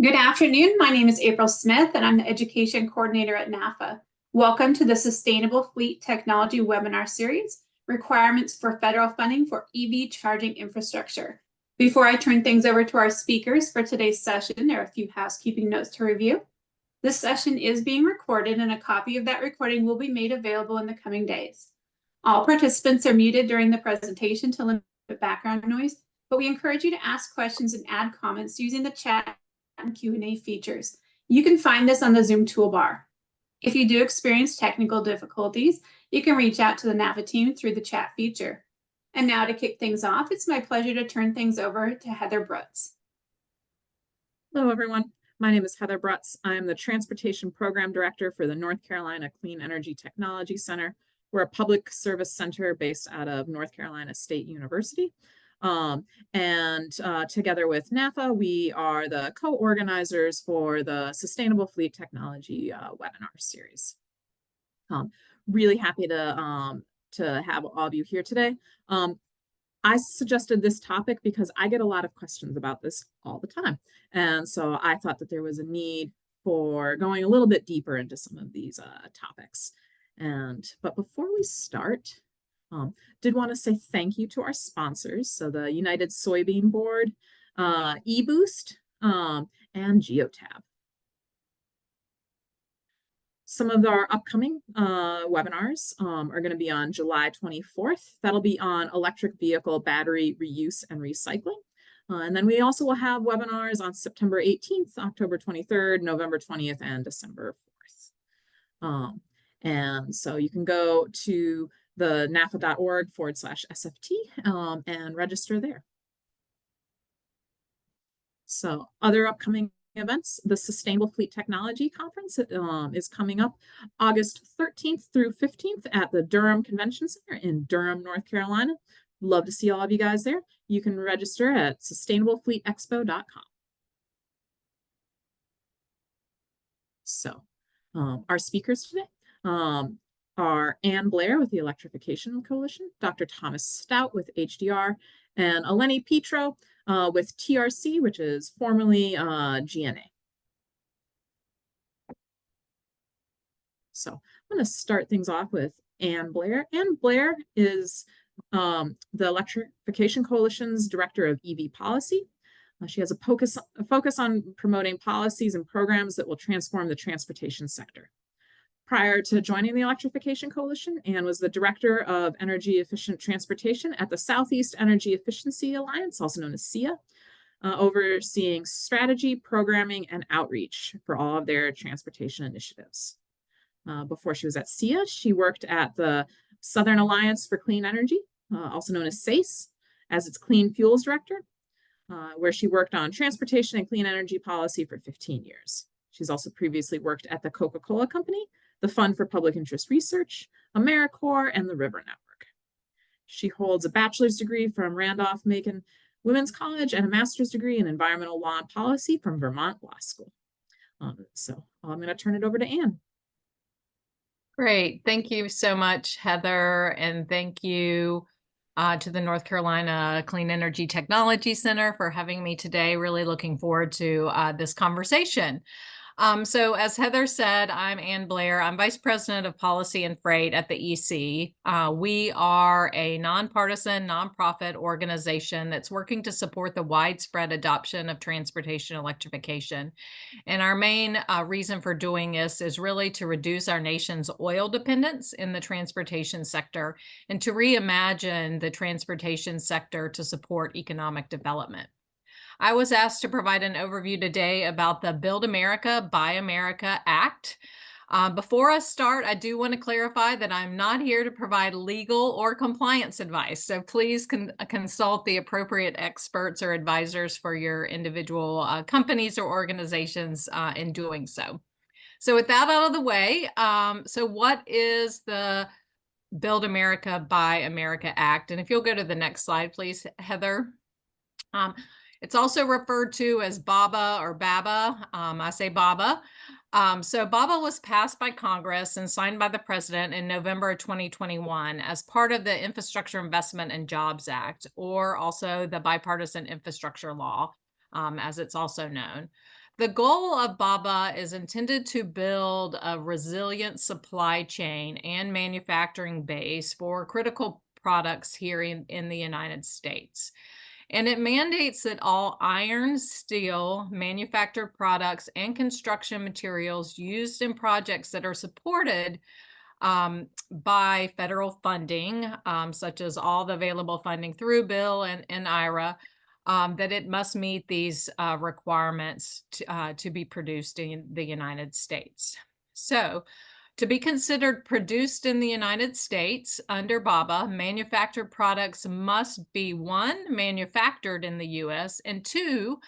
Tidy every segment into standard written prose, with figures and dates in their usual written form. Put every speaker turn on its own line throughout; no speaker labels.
Good afternoon. My name is April Smith, and I'm the Education Coordinator at NAFA. Welcome to the Sustainable Fleet Technology webinar series, Requirements for Federal Funding for EV Charging Infrastructure. Before I turn things over to our speakers for today's session, there are a few housekeeping notes to review. This session is being recorded, and a copy of that recording will be made available in the coming days. All participants are muted during the presentation to limit background noise, but we encourage you to ask questions and add comments using the chat and Q&A features. You can find this on the Zoom toolbar. If you do experience technical difficulties, you can reach out to the NAFA team through the chat feature. And now to kick things off, it's my pleasure to turn things over to Heather Brutz.
Hello, everyone. My name is Heather Brutz. I am the Transportation Program Director for the North Carolina Clean Energy Technology Center. We're a public service center based out of North Carolina State University. Together with NAFA, we are the co-organizers for the Sustainable Fleet Technology webinar series. Really happy to have all of you here today. I suggested this topic because I get a lot of questions about this all the time. And so I thought that there was a need for going a little bit deeper into some of these topics. But before we start, did want to say thank you to our sponsors. So the United Soybean Board, eBoost, and Geotab. Some of our upcoming webinars are going to be on July 24th. That'll be on electric vehicle battery reuse and recycling. And then we also will have webinars on September 18th, October 23rd, November 20th, and December 4th. And so you can go to the nafa.org/SFT and register there. So other upcoming events, the Sustainable Fleet Technology Conference is coming up August 13th through 15th at the Durham Convention Center in Durham, North Carolina. Love to see all of you guys there. You can register at sustainablefleetexpo.com. So our speakers today are Ann Blair with the Electrification Coalition, Dr. Thomas Stout with HDR, and Eleni Petro with TRC, which is formerly GNA. So I'm going to start things off with Ann Blair. Ann Blair is the Electrification Coalition's Director of EV Policy. She has a focus on promoting policies and programs that will transform the transportation sector. Prior to joining the Electrification Coalition, Ann was the Director of Energy Efficient Transportation at the Southeast Energy Efficiency Alliance, also known as SEIA, overseeing strategy, programming, and outreach for all of their transportation initiatives. Before she was at SEIA, she worked at the Southern Alliance for Clean Energy, also known as SACE, as its Clean Fuels Director, where she worked on transportation and clean energy policy for 15 years. She's also previously worked at the Coca-Cola Company, the Fund for Public Interest Research, AmeriCorps, and the River Network. She holds a bachelor's degree from Randolph-Macon Women's College and a master's degree in environmental law and policy from Vermont Law School. So I'm going to turn it over to Ann.
Great. Thank you so much, Heather, and thank you to the North Carolina Clean Energy Technology Center for having me today. Really looking forward to this conversation. So as Heather said, I'm Ann Blair. I'm Vice President of Policy and Freight at the EC. We are a nonpartisan, nonprofit organization that's working to support the widespread adoption of transportation electrification. And our main reason for doing this is really to reduce our nation's oil dependence in the transportation sector and to reimagine the transportation sector to support economic development. I was asked to provide an overview today about the Build America, Buy America Act. Before I start, I do want to clarify that I'm not here to provide legal or compliance advice. So please consult the appropriate experts or advisors for your individual companies or organizations in doing so. So with that out of the way, so what is the Build America, Buy America Act? And if you'll go to the next slide, please, Heather. It's also referred to as BABA or BABA. I say BABA. So BABA was passed by Congress and signed by the president in November of 2021 as part of the Infrastructure Investment and Jobs Act, or also the Bipartisan Infrastructure Law, as it's also known. The goal of BABA is intended to build a resilient supply chain and manufacturing base for critical products here in the United States. And it mandates that all iron, steel, manufactured products, and construction materials used in projects that are supported by federal funding, such as all the available funding through Bill and IRA, that it must meet these requirements to be produced in the United States. So, to be considered produced in the United States under BABA, manufactured products must be 1, manufactured in the US, and 2,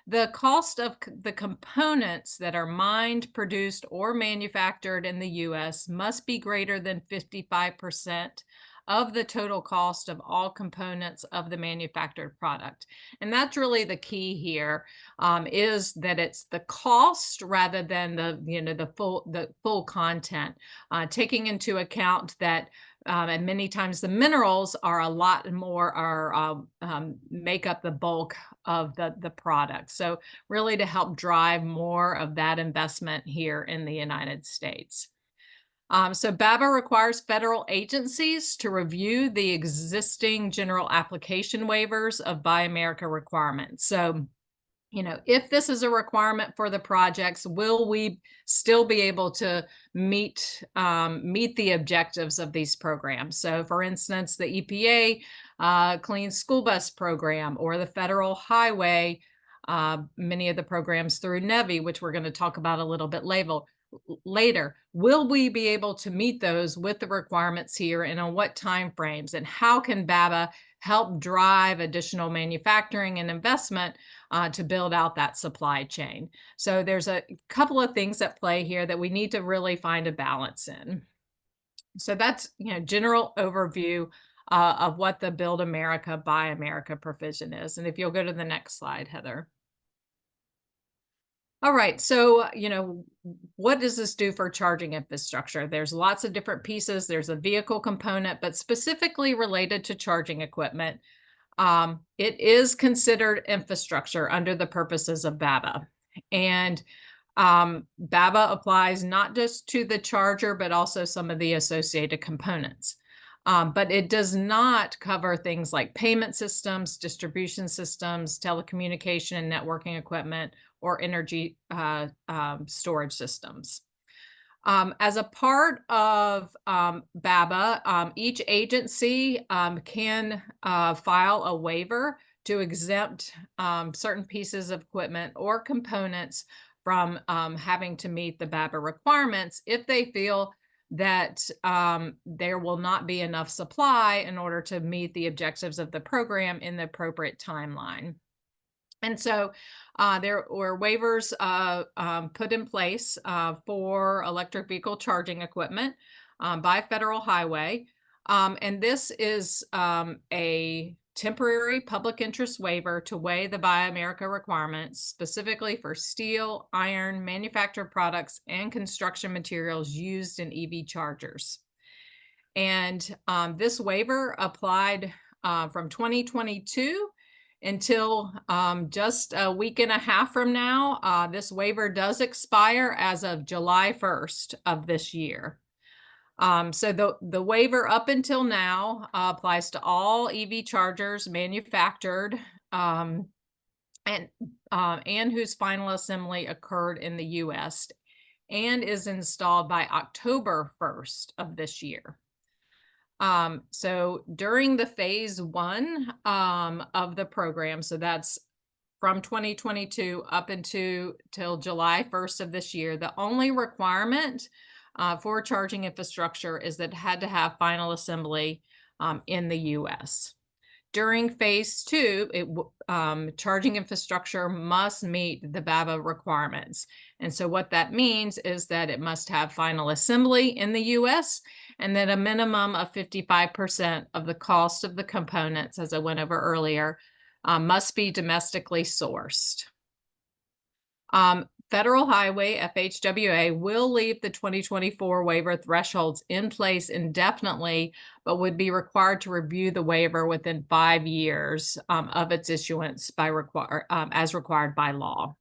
the cost of the components that are mined, produced, or manufactured in the US must be greater than 55% of the total cost of all components of the manufactured product. And that's really the key here, is that it's the cost rather than the full content, taking into account that and many times the minerals are a lot more make up the bulk of the product. So really to help drive more of that investment here in the United States. So BABA requires federal agencies to review the existing general application waivers of Buy America requirements. So, if this is a requirement for the projects, will we still be able to meet the objectives of these programs? So, for instance, the EPA Clean School Bus Program or the Federal Highway, many of the programs through NEVI, which we're going to talk about a little bit later, will we be able to meet those with the requirements here, and on what time frames, and how can BABA help drive additional manufacturing and investment to build out that supply chain? So there's a couple of things at play here that we need to really find a balance in. So that's general overview of what the Build America, Buy America provision is. And if you'll go to the next slide, Heather. All right, so, what does this do for charging infrastructure? There's lots of different pieces. There's a vehicle component, but specifically related to charging equipment, it is considered infrastructure under the purposes of BABA. And BABA applies not just to the charger, but also some of the associated components. But it does not cover things like payment systems, distribution systems, telecommunication and networking equipment, or energy storage systems. As a part of BABA, each agency can file a waiver to exempt certain pieces of equipment or components from having to meet the BABA requirements if they feel that there will not be enough supply in order to meet the objectives of the program in the appropriate timeline. And so there were waivers put in place for electric vehicle charging equipment by Federal Highway. And this is a temporary public interest waiver to weigh the Buy America requirements, specifically for steel, iron, manufactured products, and construction materials used in EV chargers. And this waiver applied from 2022 until just a week and a half from now. This waiver does expire as of July 1st of this year. So the waiver up until now applies to all EV chargers manufactured and whose final assembly occurred in the U.S. and is installed by October 1st of this year. So during the phase 1 of the program, so that's from 2022 up till July 1st of this year, the only requirement for charging infrastructure is that it had to have final assembly in the U.S. During phase 2, charging infrastructure must meet the BABA requirements. And so what that means is that it must have final assembly in the U.S. and that a minimum of 55% of the cost of the components, as I went over earlier, must be domestically sourced. Federal Highway, FHWA, will leave the 2024 waiver thresholds in place indefinitely, but would be required to review the waiver within 5 years of its issuance as required by law.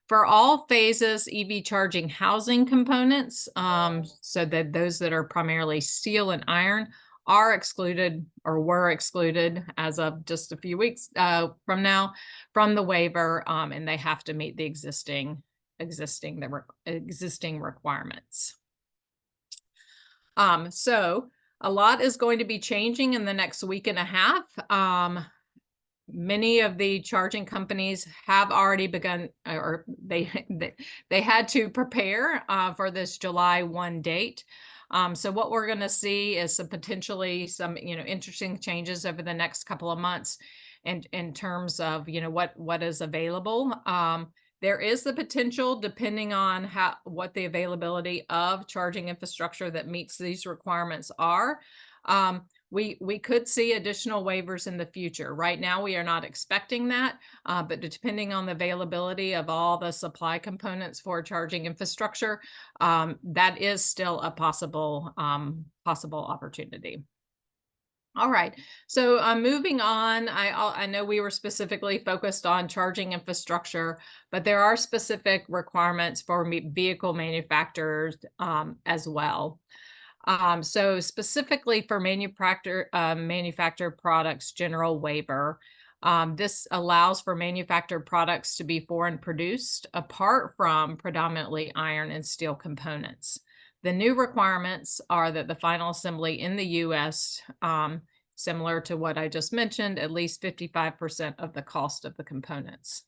For all phases, EV charging housing components, so that those that are primarily steel and iron are excluded or were excluded as of just a few weeks from now from the waiver, and they have to meet the existing requirements. So a lot is going to be changing in the next week and a half. Many of the charging companies have already begun, or they had to prepare for this July 1 date. So what we're going to see is potentially some interesting changes over the next couple of months, and in terms of what is available. There is the potential, depending on what the availability of charging infrastructure that meets these requirements are. We could see additional waivers in the future. Right now, we are not expecting that, but depending on the availability of all the supply components for charging infrastructure, that is still a possible opportunity. All right, so moving on, I know we were specifically focused on charging infrastructure, but there are specific requirements for vehicle manufacturers as well. So specifically for manufactured products general waiver, this allows for manufactured products to be foreign produced apart from predominantly iron and steel components. The new requirements are that the final assembly in the U.S., similar to what I just mentioned, at least 55% of the cost of the components.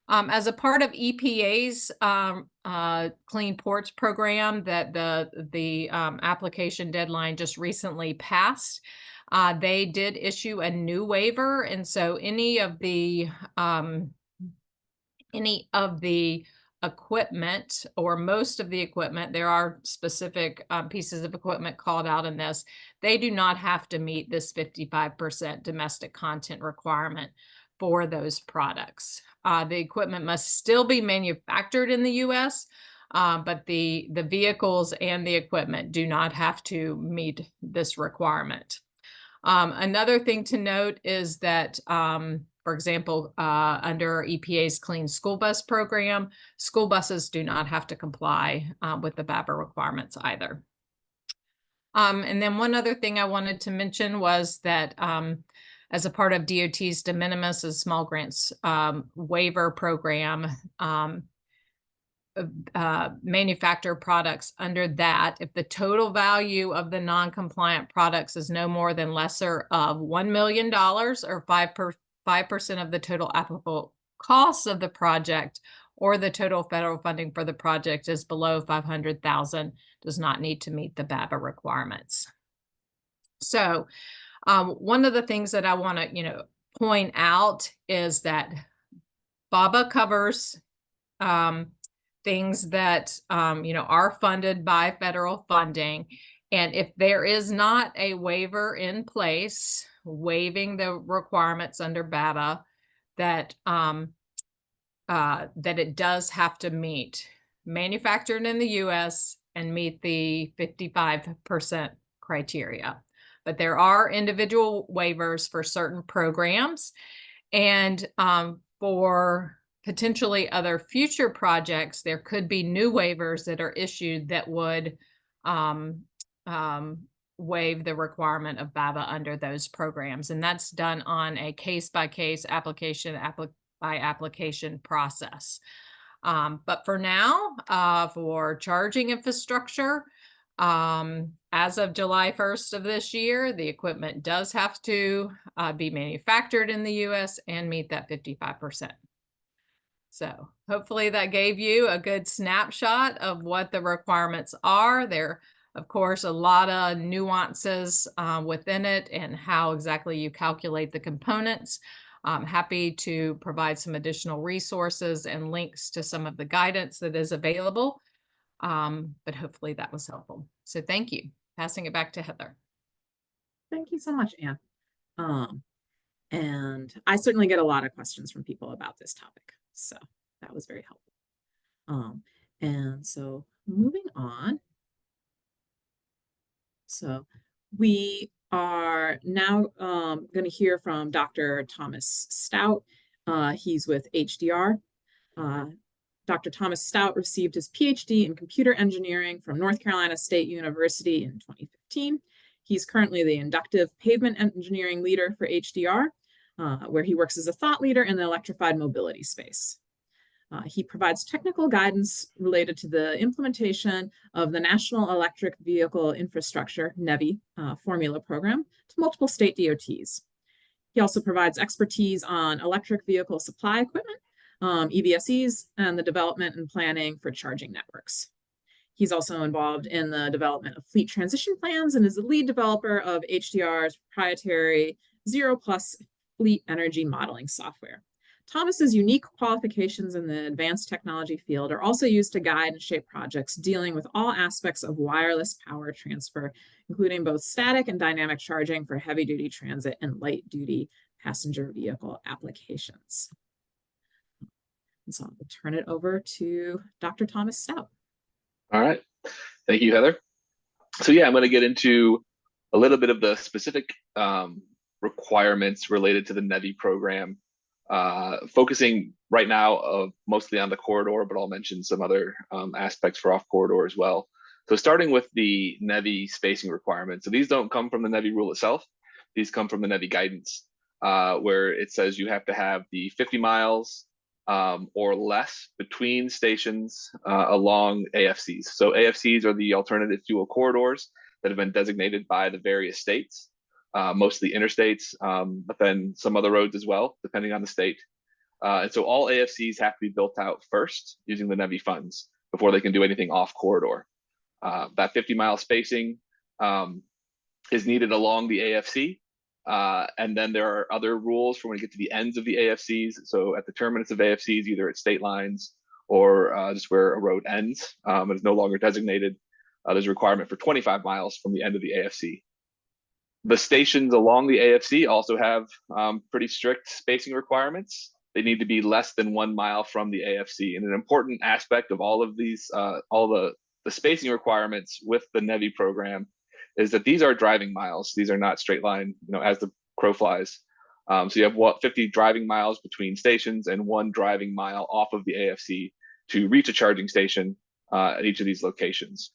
As a part of EPA's Clean Ports program that the application deadline just recently passed, they did issue a new waiver, and so any of the equipment, or most of the equipment, there are specific pieces of equipment called out in this, they do not have to meet this 55% domestic content requirement for those products. The equipment must still be manufactured in the U.S., but the vehicles and the equipment do not have to meet this requirement. Another thing to note is that, for example, under EPA's Clean School Bus program, school buses do not have to comply with the BABA requirements either. And then one other thing I wanted to mention was that as a part of DOT's de minimis and small grants waiver program, manufactured products under that, if the total value of the non-compliant products is no more than lesser of $1 million or 5% of the total applicable costs of the project, or the total federal funding for the project is below $500,000, does not need to meet the BABA requirements. So one of the things that I want to point out is that BABA covers things that are funded by federal funding, and if there is not a waiver in place waiving the requirements under BABA, that it does have to meet manufactured in the U.S. and meet the 55% criteria. But there are individual waivers for certain programs, and for potentially other future projects, there could be new waivers that are issued that would waive the requirement of BABA under those programs. And that's done on a case-by-case, application-by-application process. But for now, for charging infrastructure, as of July 1st of this year, the equipment does have to be manufactured in the U.S. and meet that 55%. So hopefully that gave you a good snapshot of what the requirements are. There, of course, a lot of nuances within it and how exactly you calculate the components. I'm happy to provide some additional resources and links to some of the guidance that is available. But hopefully that was helpful. So thank you. Passing it back to Heather.
Thank you so much, Anne. And I certainly get a lot of questions from people about this topic, so that was very helpful. And so moving on. So we are now going to hear from Dr. Thomas Stout. He's with HDR. Dr. Thomas Stout received his PhD in computer engineering from North Carolina State University in 2015. He's currently the inductive pavement engineering leader for HDR, where he works as a thought leader in the electrified mobility space. He provides technical guidance related to the implementation of the National Electric Vehicle Infrastructure, NEVI, formula program to multiple state DOTs. He also provides expertise on electric vehicle supply equipment, EVSEs, and the development and planning for charging networks. He's also involved in the development of fleet transition plans and is the lead developer of HDR's proprietary Zero Plus fleet energy modeling software. Thomas's unique qualifications in the advanced technology field are also used to guide and shape projects dealing with all aspects of wireless power transfer, including both static and dynamic charging for heavy-duty transit and light-duty passenger vehicle applications. And so I'll turn it over to Dr. Thomas Stout.
All right. Thank you, Heather. So yeah, I'm going to get into a little bit of the specific requirements related to the NEVI program, focusing right now mostly on the corridor, but I'll mention some other aspects for off corridor as well. So starting with the NEVI spacing requirements. So these don't come from the NEVI rule itself. These come from the NEVI guidance, where it says you have to have the 50 miles or less between stations along AFCs. So AFCs are the alternative fuel corridors that have been designated by the various states, mostly interstates, but then some other roads as well, depending on the state. And so all AFCs have to be built out first using the NEVI funds before they can do anything off corridor. That 50-mile spacing is needed along the AFC. And then there are other rules for when you get to the ends of the AFCs. So at the terminus of AFCs, either at state lines or just where a road ends, and is no longer designated, there's a requirement for 25 miles from the end of the AFC. The stations along the AFC also have pretty strict spacing requirements. They need to be less than 1 mile from the AFC. And an important aspect of all of these, all the spacing requirements with the NEVI program is that these are driving miles. These are not straight line, as the crow flies. So you have 50 driving miles between stations and 1 driving mile off of the AFC to reach a charging station at each of these locations.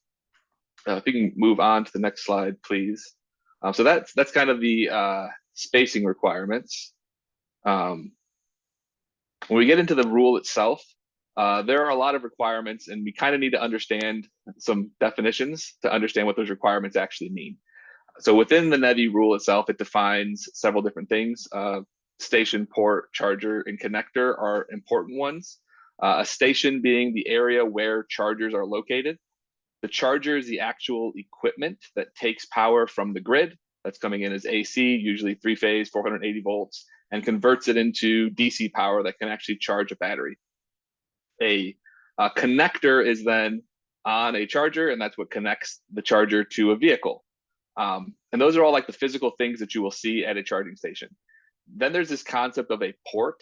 If you can move on to the next slide, please. So that's kind of the spacing requirements. When we get into the rule itself, there are a lot of requirements, and we kind of need to understand some definitions to understand what those requirements actually mean. So within the NEVI rule itself, it defines several different things. Station, port, charger, and connector are important ones. A station being the area where chargers are located. The charger is the actual equipment that takes power from the grid that's coming in as AC, usually 3-phase, 480 volts, and converts it into DC power that can actually charge a battery. A connector is then on a charger, and that's what connects the charger to a vehicle. And those are all like the physical things that you will see at a charging station. Then there's this concept of a port,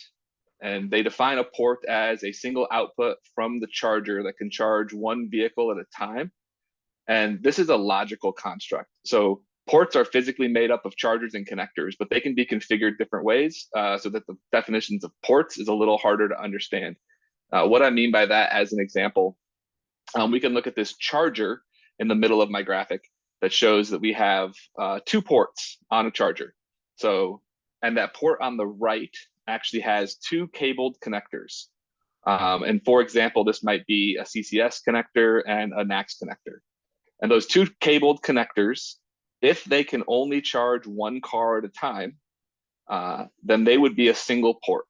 and they define a port as a single output from the charger that can charge 1 vehicle at a time. And this is a logical construct. So ports are physically made up of chargers and connectors, but they can be configured different ways so that the definitions of ports is a little harder to understand. What I mean by that, as an example, we can look at this charger in the middle of my graphic that shows that we have 2 ports on a charger. So, and that port on the right actually has 2 cabled connectors. And for example, this might be a CCS connector and a NACS connector. And those 2 cabled connectors, if they can only charge 1 car at a time, then they would be a single port,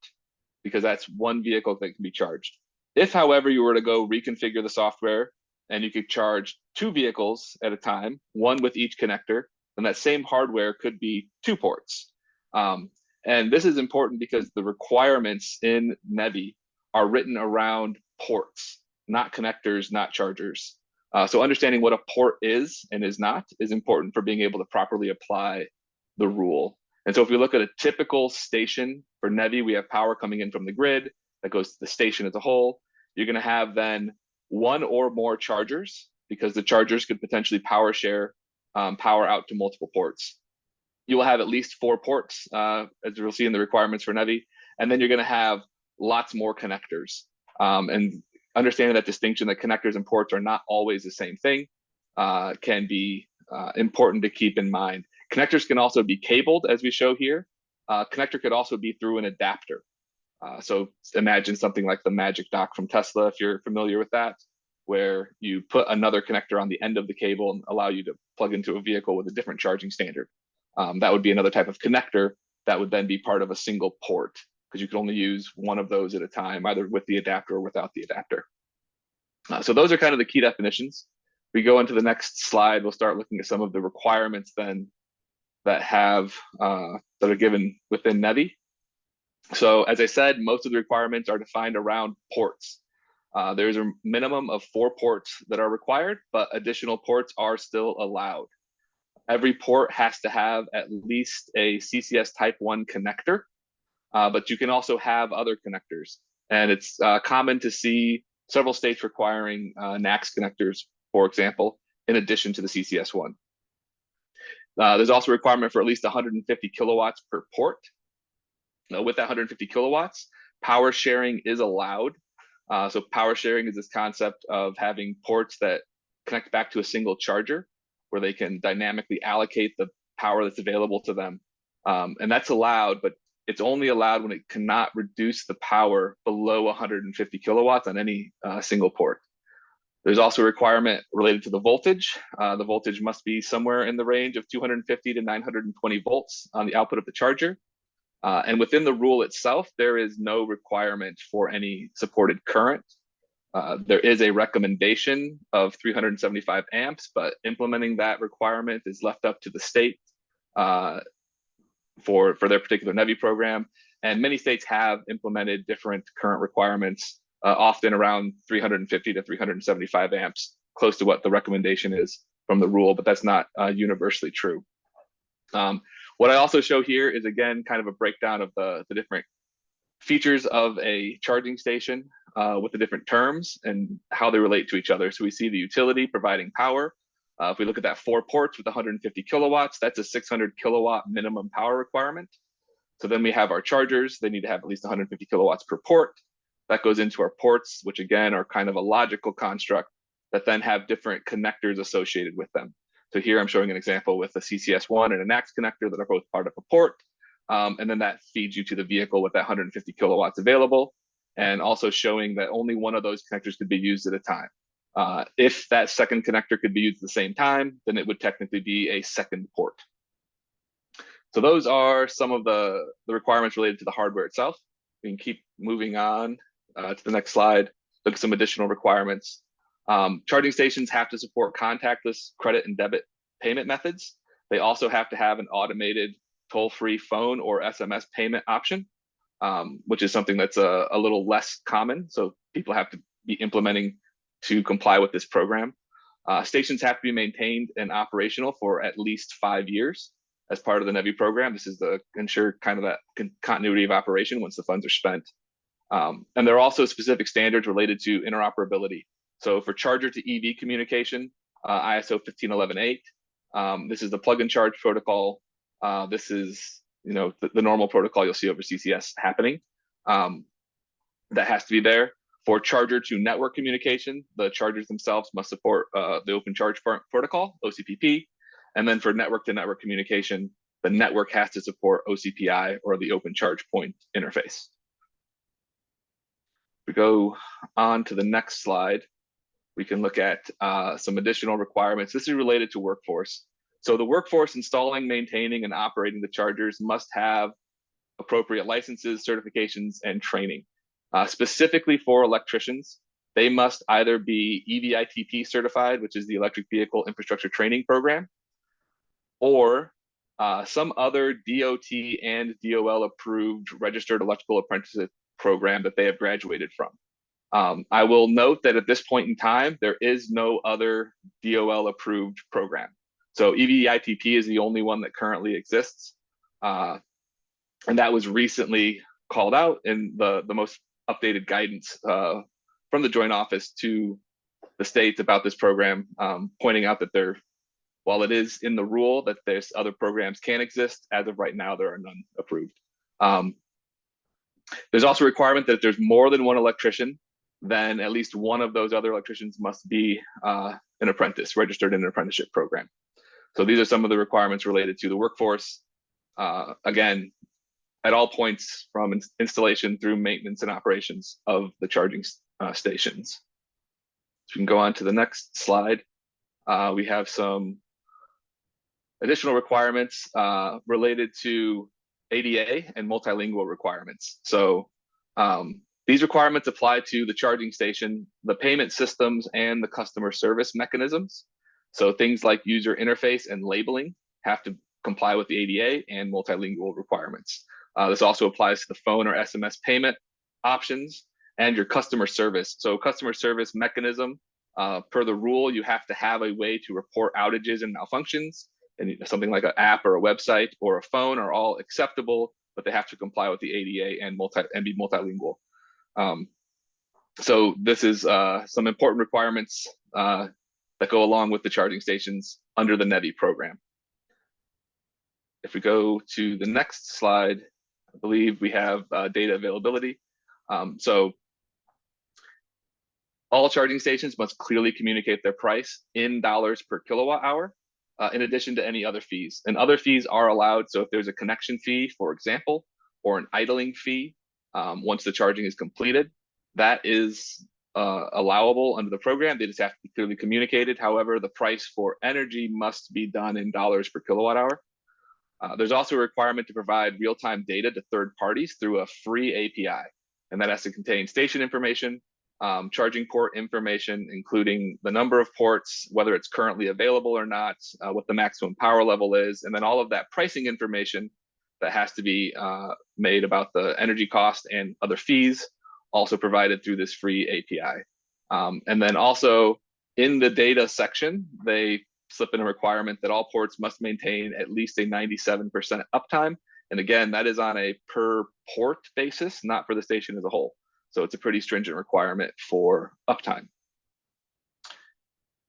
because that's 1 vehicle that can be charged. If, however, you were to go reconfigure the software and you could charge 2 vehicles at a time, 1 with each connector, then that same hardware could be 2 ports. And this is important because the requirements in NEVI are written around ports, not connectors, not chargers. So understanding what a port is and is not is important for being able to properly apply the rule. And so if we look at a typical station for NEVI, we have power coming in from the grid that goes to the station as a whole. You're going to have then 1 or more chargers, because the chargers could potentially power share power out to multiple ports. You will have at least 4 ports, as you'll see in the requirements for NEVI, and then you're going to have lots more connectors. And understanding that distinction that connectors and ports are not always the same thing can be important to keep in mind. Connectors can also be cabled, as we show here. Connector could also be through an adapter. So imagine something like the Magic Dock from Tesla, if you're familiar with that, where you put another connector on the end of the cable and allow you to plug into a vehicle with a different charging standard. That would be another type of connector that would then be part of a single port, because you could only use one of those at a time, either with the adapter or without the adapter. So those are kind of the key definitions. We go into the next slide, we'll start looking at some of the requirements then that are given within NEVI. So as I said, most of the requirements are defined around ports. There's a minimum of 4 ports that are required, but additional ports are still allowed. Every port has to have at least a CCS Type 1 connector, but you can also have other connectors. And it's common to see several states requiring NACS connectors, for example, in addition to the CCS one. There's also a requirement for at least 150 kilowatts per port. With that 150 kilowatts, power sharing is allowed. So power sharing is this concept of having ports that connect back to a single charger, where they can dynamically allocate the power that's available to them. And that's allowed, but it's only allowed when it cannot reduce the power below 150 kilowatts on any single port. There's also a requirement related to the voltage. The voltage must be somewhere in the range of 250 to 920 volts on the output of the charger. And within the rule itself, there is no requirement for any supported current. There is a recommendation of 375 amps, but implementing that requirement is left up to the state for their particular NEVI program. And many states have implemented different current requirements, often around 350 to 375 amps, close to what the recommendation is from the rule, but that's not universally true. What I also show here is, again, kind of a breakdown of the different features of a charging station with the different terms and how they relate to each other. So we see the utility providing power. If we look at that 4 ports with 150 kilowatts, that's a 600 kilowatt minimum power requirement. So then we have our chargers. They need to have at least 150 kilowatts per port. That goes into our ports, which again are kind of a logical construct that then have different connectors associated with them. So here I'm showing an example with a CCS1 and a NACS connector that are both part of a port. And then that feeds you to the vehicle with that 150 kilowatts available, and also showing that only one of those connectors could be used at a time. If that second connector could be used at the same time, then it would technically be a second port. So those are some of the requirements related to the hardware itself. We can keep moving on to the next slide, look at some additional requirements. Charging stations have to support contactless credit and debit payment methods. They also have to have an automated toll-free phone or SMS payment option, which is something that's a little less common. So people have to be implementing to comply with this program. Stations have to be maintained and operational for at least 5 years as part of the NEVI program. This is to ensure kind of that continuity of operation once the funds are spent. And there are also specific standards related to interoperability. So for charger to EV communication, ISO 15118, this is the plug and charge protocol. This is, the normal protocol you'll see over CCS happening. That has to be there. For charger to network communication, the chargers themselves must support the Open Charge Protocol, OCPP. And then for network to network communication, the network has to support OCPI, or the Open Charge Point interface. We go on to the next slide. We can look at some additional requirements. This is related to workforce. So the workforce installing, maintaining, and operating the chargers must have appropriate licenses, certifications, and training. Specifically for electricians, they must either be EVITP certified, which is the Electric Vehicle Infrastructure Training Program, or some other DOT and DOL approved registered electrical apprenticeship program that they have graduated from. I will note that at this point in time, there is no other DOL approved program. So EVITP is the only one that currently exists. And that was recently called out in the most updated guidance from the Joint Office to the states about this program, pointing out that while it is in the rule that there's other programs can exist, as of right now, there are none approved. There's also a requirement that if there's more than one electrician then at least one of those other electricians must be an apprentice, registered in an apprenticeship program. So these are some of the requirements related to the workforce. Again, at all points from installation through maintenance and operations of the charging stations. So we can go on to the next slide. We have some additional requirements related to ADA and multilingual requirements. So these requirements apply to the charging station, the payment systems, and the customer service mechanisms. So things like user interface and labeling have to comply with the ADA and multilingual requirements. This also applies to the phone or SMS payment options and your customer service. So customer service mechanism, per the rule, you have to have a way to report outages and malfunctions, and something like an app or a website or a phone are all acceptable, but they have to comply with the ADA and be multilingual. So this is some important requirements that go along with the charging stations under the NEVI program. If we go to the next slide, I believe we have data availability. So all charging stations must clearly communicate their price in dollars per kilowatt hour, in addition to any other fees. And other fees are allowed. So if there's a connection fee, for example, or an idling fee, once the charging is completed, that is allowable under the program. They just have to be clearly communicated. However, the price for energy must be done in dollars per kilowatt hour. There's also a requirement to provide real-time data to third parties through a free API, and that has to contain station information, charging port information, including the number of ports, whether it's currently available or not, what the maximum power level is, and then all of that pricing information that has to be made about the energy cost and other fees, also provided through this free API. And then also in the data section, they slip in a requirement that all ports must maintain at least a 97% uptime. And again, that is on a per port basis, not for the station as a whole. So it's a pretty stringent requirement for uptime.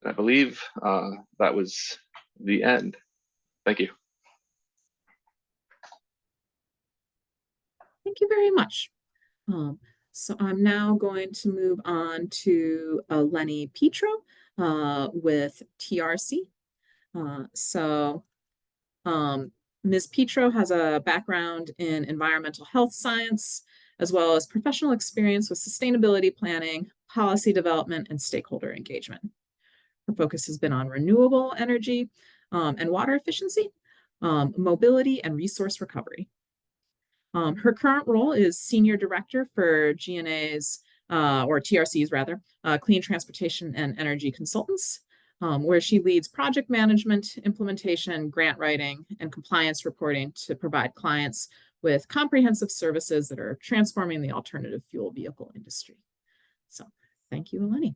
And I believe that was the end. Thank you.
Thank you very much. So I'm now going to move on to Lenny Petro with TRC. Ms. Petro has a background in environmental health science, as well as professional experience with sustainability planning, policy development, and stakeholder engagement. Her focus has been on renewable energy and water efficiency, mobility, and resource recovery. Her current role is Senior Director for GNA's, or TRC's rather, Clean Transportation and Energy Consultants, where she leads project management, implementation, grant writing, and compliance reporting to provide clients with comprehensive services that are transforming the alternative fuel vehicle industry. So thank you, Eleni.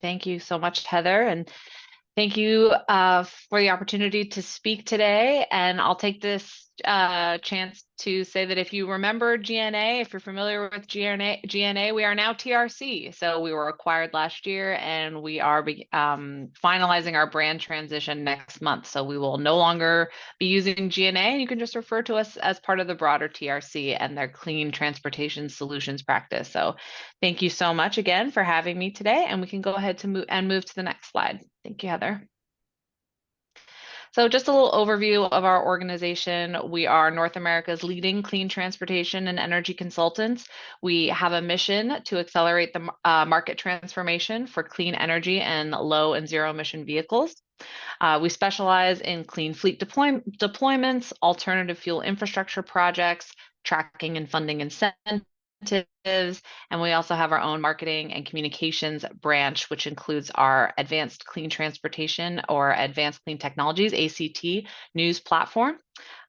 Thank you so much, Heather. And thank you for the opportunity to speak today. And I'll take this chance to say that if you remember GNA, if you're familiar with GNA, we are now TRC. So we were acquired last year, and we are finalizing our brand transition next month. So we will no longer be using GNA. You can just refer to us as part of the broader TRC and their Clean Transportation Solutions practice. So thank you so much again for having me today, and we can go ahead to move to the next slide. Thank you, Heather. So just a little overview of our organization. We are North America's leading clean transportation and energy consultants. We have a mission to accelerate the market transformation for clean energy and low and zero emission vehicles. We specialize in clean fleet deployments, alternative fuel infrastructure projects, tracking and funding incentives, and we also have our own marketing and communications branch, which includes our Advanced Clean Transportation or Advanced Clean Technologies, ACT, news platform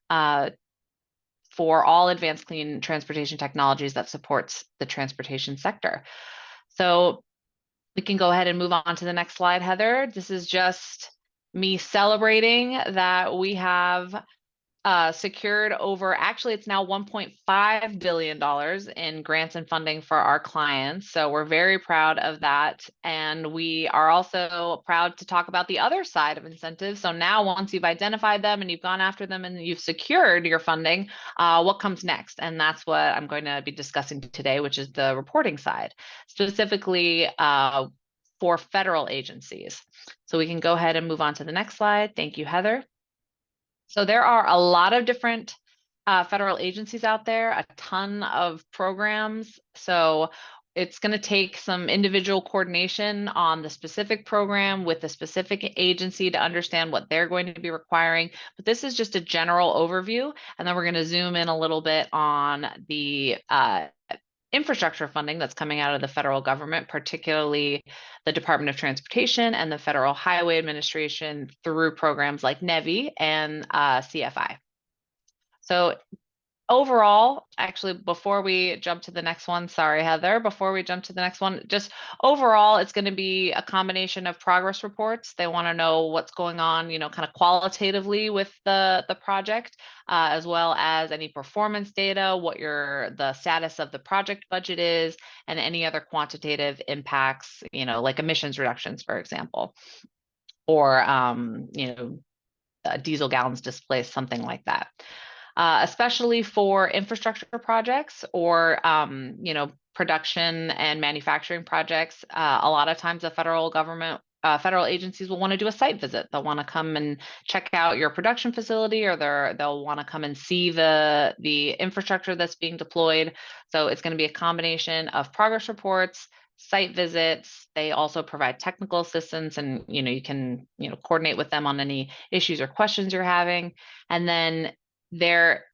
for all advanced clean transportation technologies that supports the transportation sector. So we can go ahead and move on to the next slide, Heather. This is just me celebrating that we have secured over, actually it's now $1.5 billion in grants and funding for our clients. So we're very proud of that. And we are also proud to talk about the other side of incentives. So now once you've identified them and you've gone after them and you've secured your funding, what comes next? And that's what I'm going to be discussing today, which is the reporting side, specifically for federal agencies. So we can go ahead and move on to the next slide. Thank you, Heather. So there are a lot of different federal agencies out there, a ton of programs. So it's going to take some individual coordination on the specific program with the specific agency to understand what they're going to be requiring. But this is just a general overview. And then we're going to zoom in a little bit on the infrastructure funding that's coming out of the federal government, particularly the Department of Transportation and the Federal Highway Administration through programs like NEVI and CFI. So overall, actually, before we jump to the next one, sorry, Heather, before we jump to the next one, just overall, it's going to be a combination of progress reports. They want to know what's going on, you know, kind of qualitatively with the project, as well as any performance data, what the status of the project budget is, and any other quantitative impacts, you know, like emissions reductions, for example, or, you know, diesel gallons displaced, something like that. Especially for infrastructure projects or, you know, production and manufacturing projects. A lot of times the federal government, federal agencies will want to do a site visit. They'll want to come and check out your production facility, or they'll want to come and see the infrastructure that's being deployed. So it's going to be a combination of progress reports, site visits. They also provide technical assistance, and, you know, you can, you know, coordinate with them on any issues or questions you're having. And then there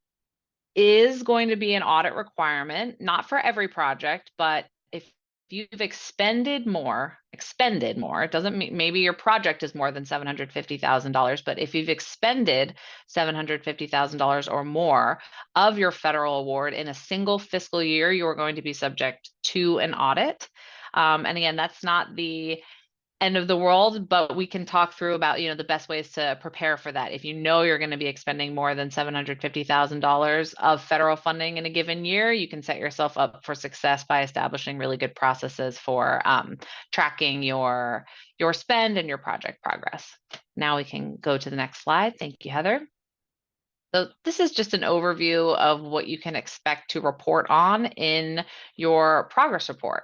is going to be an audit requirement, not for every project, but if you've expended more, it doesn't mean maybe your project is more than $750,000, but if you've expended $750,000 or more of your federal award in a single fiscal year, you are going to be subject to an audit. And again, that's not the end of the world, but we can talk through about, you know, the best ways to prepare for that. If you know you're going to be expending more than $750,000 of federal funding in a given year, you can set yourself up for success by establishing really good processes for tracking your spend and your project progress. Now we can go to the next slide. Thank you, Heather. So this is just an overview of what you can expect to report on in your progress report.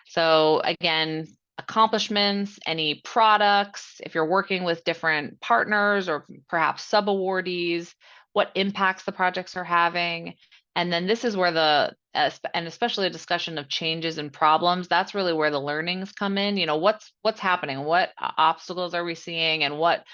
So again, accomplishments, any products, if you're working with different partners or perhaps sub-awardees, what impacts the projects are having. And then this is where and especially a discussion of changes and problems, that's really where the learnings come in. You know, what's happening, what obstacles are we seeing, and what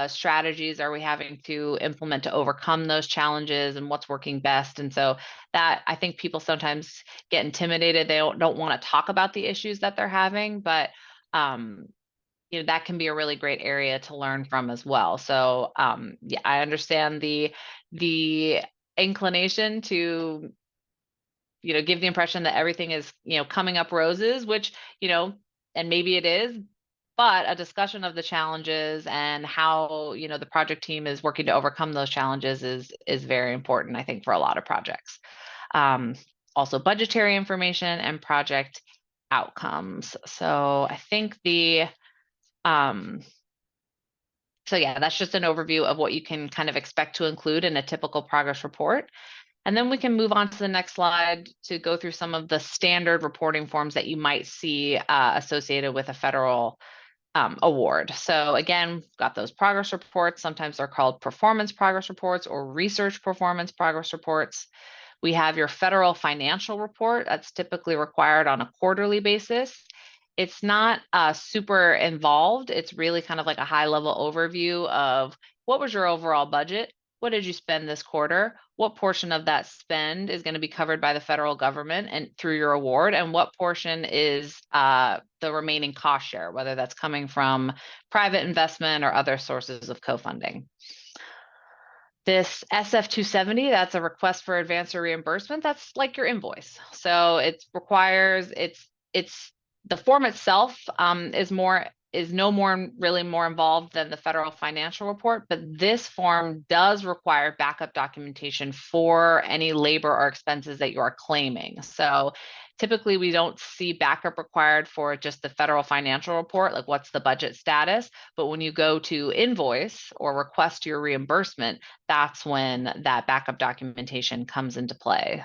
strategies are we having to implement to overcome those challenges, and what's working best. And so that, I think people sometimes get intimidated. They don't want to talk about the issues that they're having, but you know, that can be a really great area to learn from as well. So yeah, I understand the inclination to, you know, give the impression that everything is, you know, coming up roses, which, you know, and maybe it is, but a discussion of the challenges and how, you know, the project team is working to overcome those challenges is very important, I think, for a lot of projects. Also budgetary information and project outcomes. So I think so yeah, that's just an overview of what you can kind of expect to include in a typical progress report. And then we can move on to the next slide to go through some of the standard reporting forms that you might see associated with a federal award. So again, we've got those progress reports. Sometimes they're called performance progress reports or research performance progress reports. We have your federal financial report that's typically required on a quarterly basis. It's not super involved. It's really kind of like a high level overview of what was your overall budget? What did you spend this quarter? What portion of that spend is going to be covered by the federal government and through your award? And what portion is the remaining cost share, whether that's coming from private investment or other sources of co-funding? This SF-270, that's a request for advance or reimbursement. That's like your invoice. So it requires, the form itself is more is no more really more involved than the federal financial report, but this form does require backup documentation for any labor or expenses that you are claiming. So typically we don't see backup required for just the federal financial report, like what's the budget status, but when you go to invoice or request your reimbursement, that's when that backup documentation comes into play.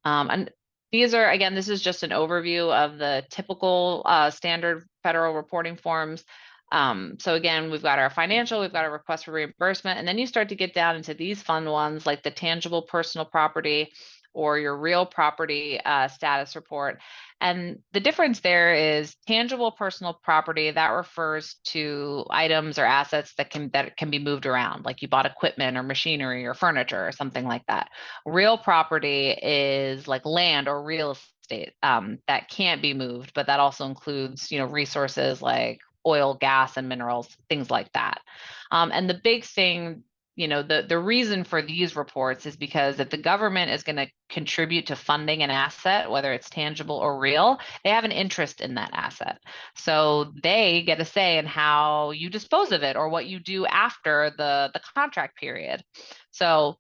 And these are, again, this is just an overview of the typical standard federal reporting forms. So again, we've got our financial, we've got a request for reimbursement, and then you start to get down into these fun ones like the tangible personal property or your real property status report. And the difference there is tangible personal property that refers to items or assets that can be moved around, like you bought equipment or machinery or furniture or something like that. Real property is like land or real estate that can't be moved, but that also includes, resources like oil, gas, and minerals, things like that. And the big thing, the reason for these reports is because if the government is going to contribute to funding an asset, whether it's tangible or real, they have an interest in that asset. So they get a say in how you dispose of it or what you do after the contract period. So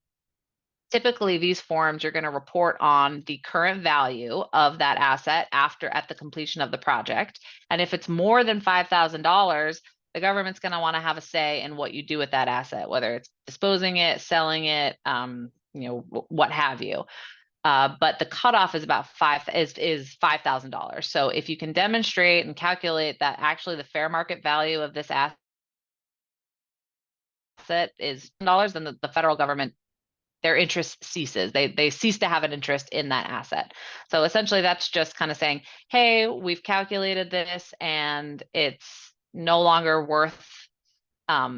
typically these forms, you're going to report on the current value of that asset at the completion of the project. And if it's more than $5,000, the government's going to want to have a say in what you do with that asset, whether it's disposing it, selling it, what have you. But the cutoff is about $5,000. So if you can demonstrate and calculate that actually the fair market value of this asset is $1, then the federal government, their interest ceases. They cease to have an interest in that asset. So essentially that's just kind of saying, hey, we've calculated this and it's no longer worth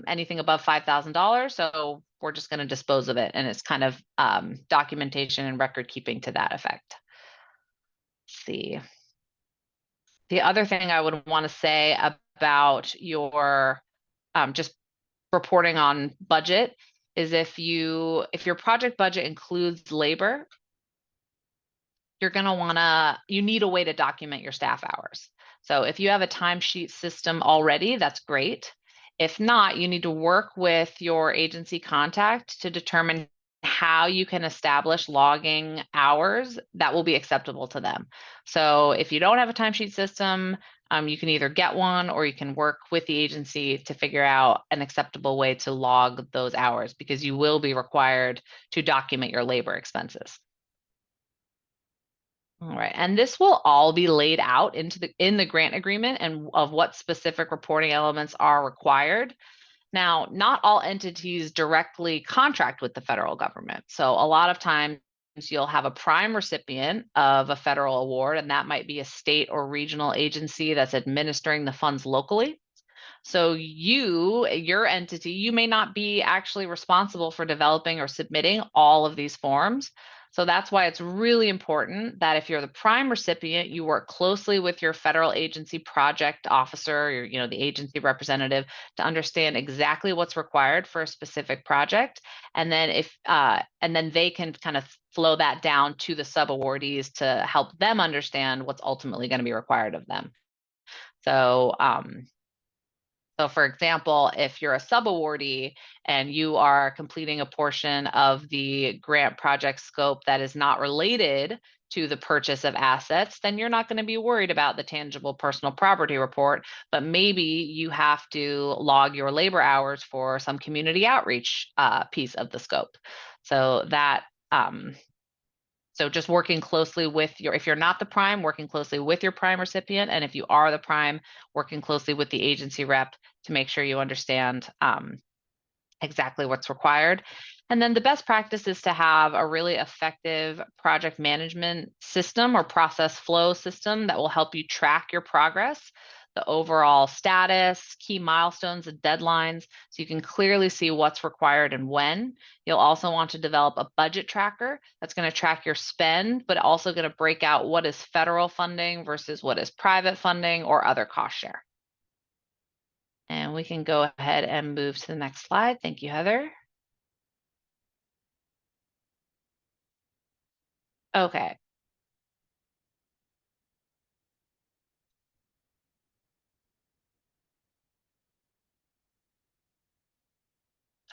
anything above $5,000. So we're just going to dispose of it. And it's kind of documentation and record keeping to that effect. Let's see. The other thing I would want to say about your just reporting on budget is if your project budget includes labor, you need a way to document your staff hours. So if you have a timesheet system already, that's great. If not, you need to work with your agency contact to determine how you can establish logging hours that will be acceptable to them. So if you don't have a timesheet system, you can either get one or you can work with the agency to figure out an acceptable way to log those hours, because you will be required to document your labor expenses. All right, and this will all be laid out in the grant agreement and of what specific reporting elements are required. Now, not all entities directly contract with the federal government. So a lot of times you'll have a prime recipient of a federal award, and that might be a state or regional agency that's administering the funds locally. So your entity, you may not be actually responsible for developing or submitting all of these forms. So that's why it's really important that if you're the prime recipient, you work closely with your federal agency project officer, or, the agency representative, to understand exactly what's required for a specific project. And then and then they can kind of flow that down to the sub-awardees to help them understand what's ultimately going to be required of them. So for example, if you're a sub-awardee and you are completing a portion of the grant project scope that is not related to the purchase of assets, then you're not going to be worried about the tangible personal property report, but maybe you have to log your labor hours for some community outreach piece of the scope. So so just working closely with if you're not the prime, working closely with your prime recipient, and if you are the prime, working closely with the agency rep to make sure you understand exactly what's required. And then the best practice is to have a really effective project management system or process flow system that will help you track your progress, the overall status, key milestones, and deadlines, so you can clearly see what's required and when. You'll also want to develop a budget tracker that's going to track your spend, but also going to break out what is federal funding versus what is private funding or other cost share. And we can go ahead and move to the next slide. Thank you, Heather. Okay.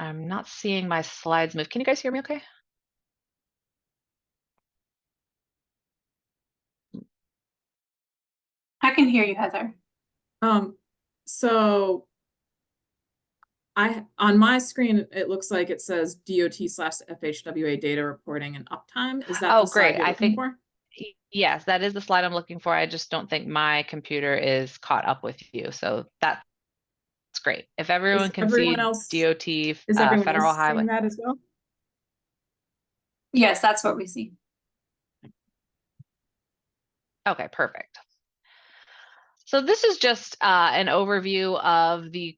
I'm not seeing my slides move. Can you guys hear me okay?
I can hear you, Heather.
So on my screen, it looks like it says DOT/FHWA data reporting and uptime. Is that
Oh,
the slide
great.
you're
I
looking
think,
for?
yes, that is the slide I'm looking for. I just don't think my computer is caught up with you. So that's great. If everyone
Is
can
everyone
see
else
DOT,
is everyone
Federal
else
Highway.
seeing that as well?
Yes, that's what we see.
Okay, perfect. So this is just an overview of the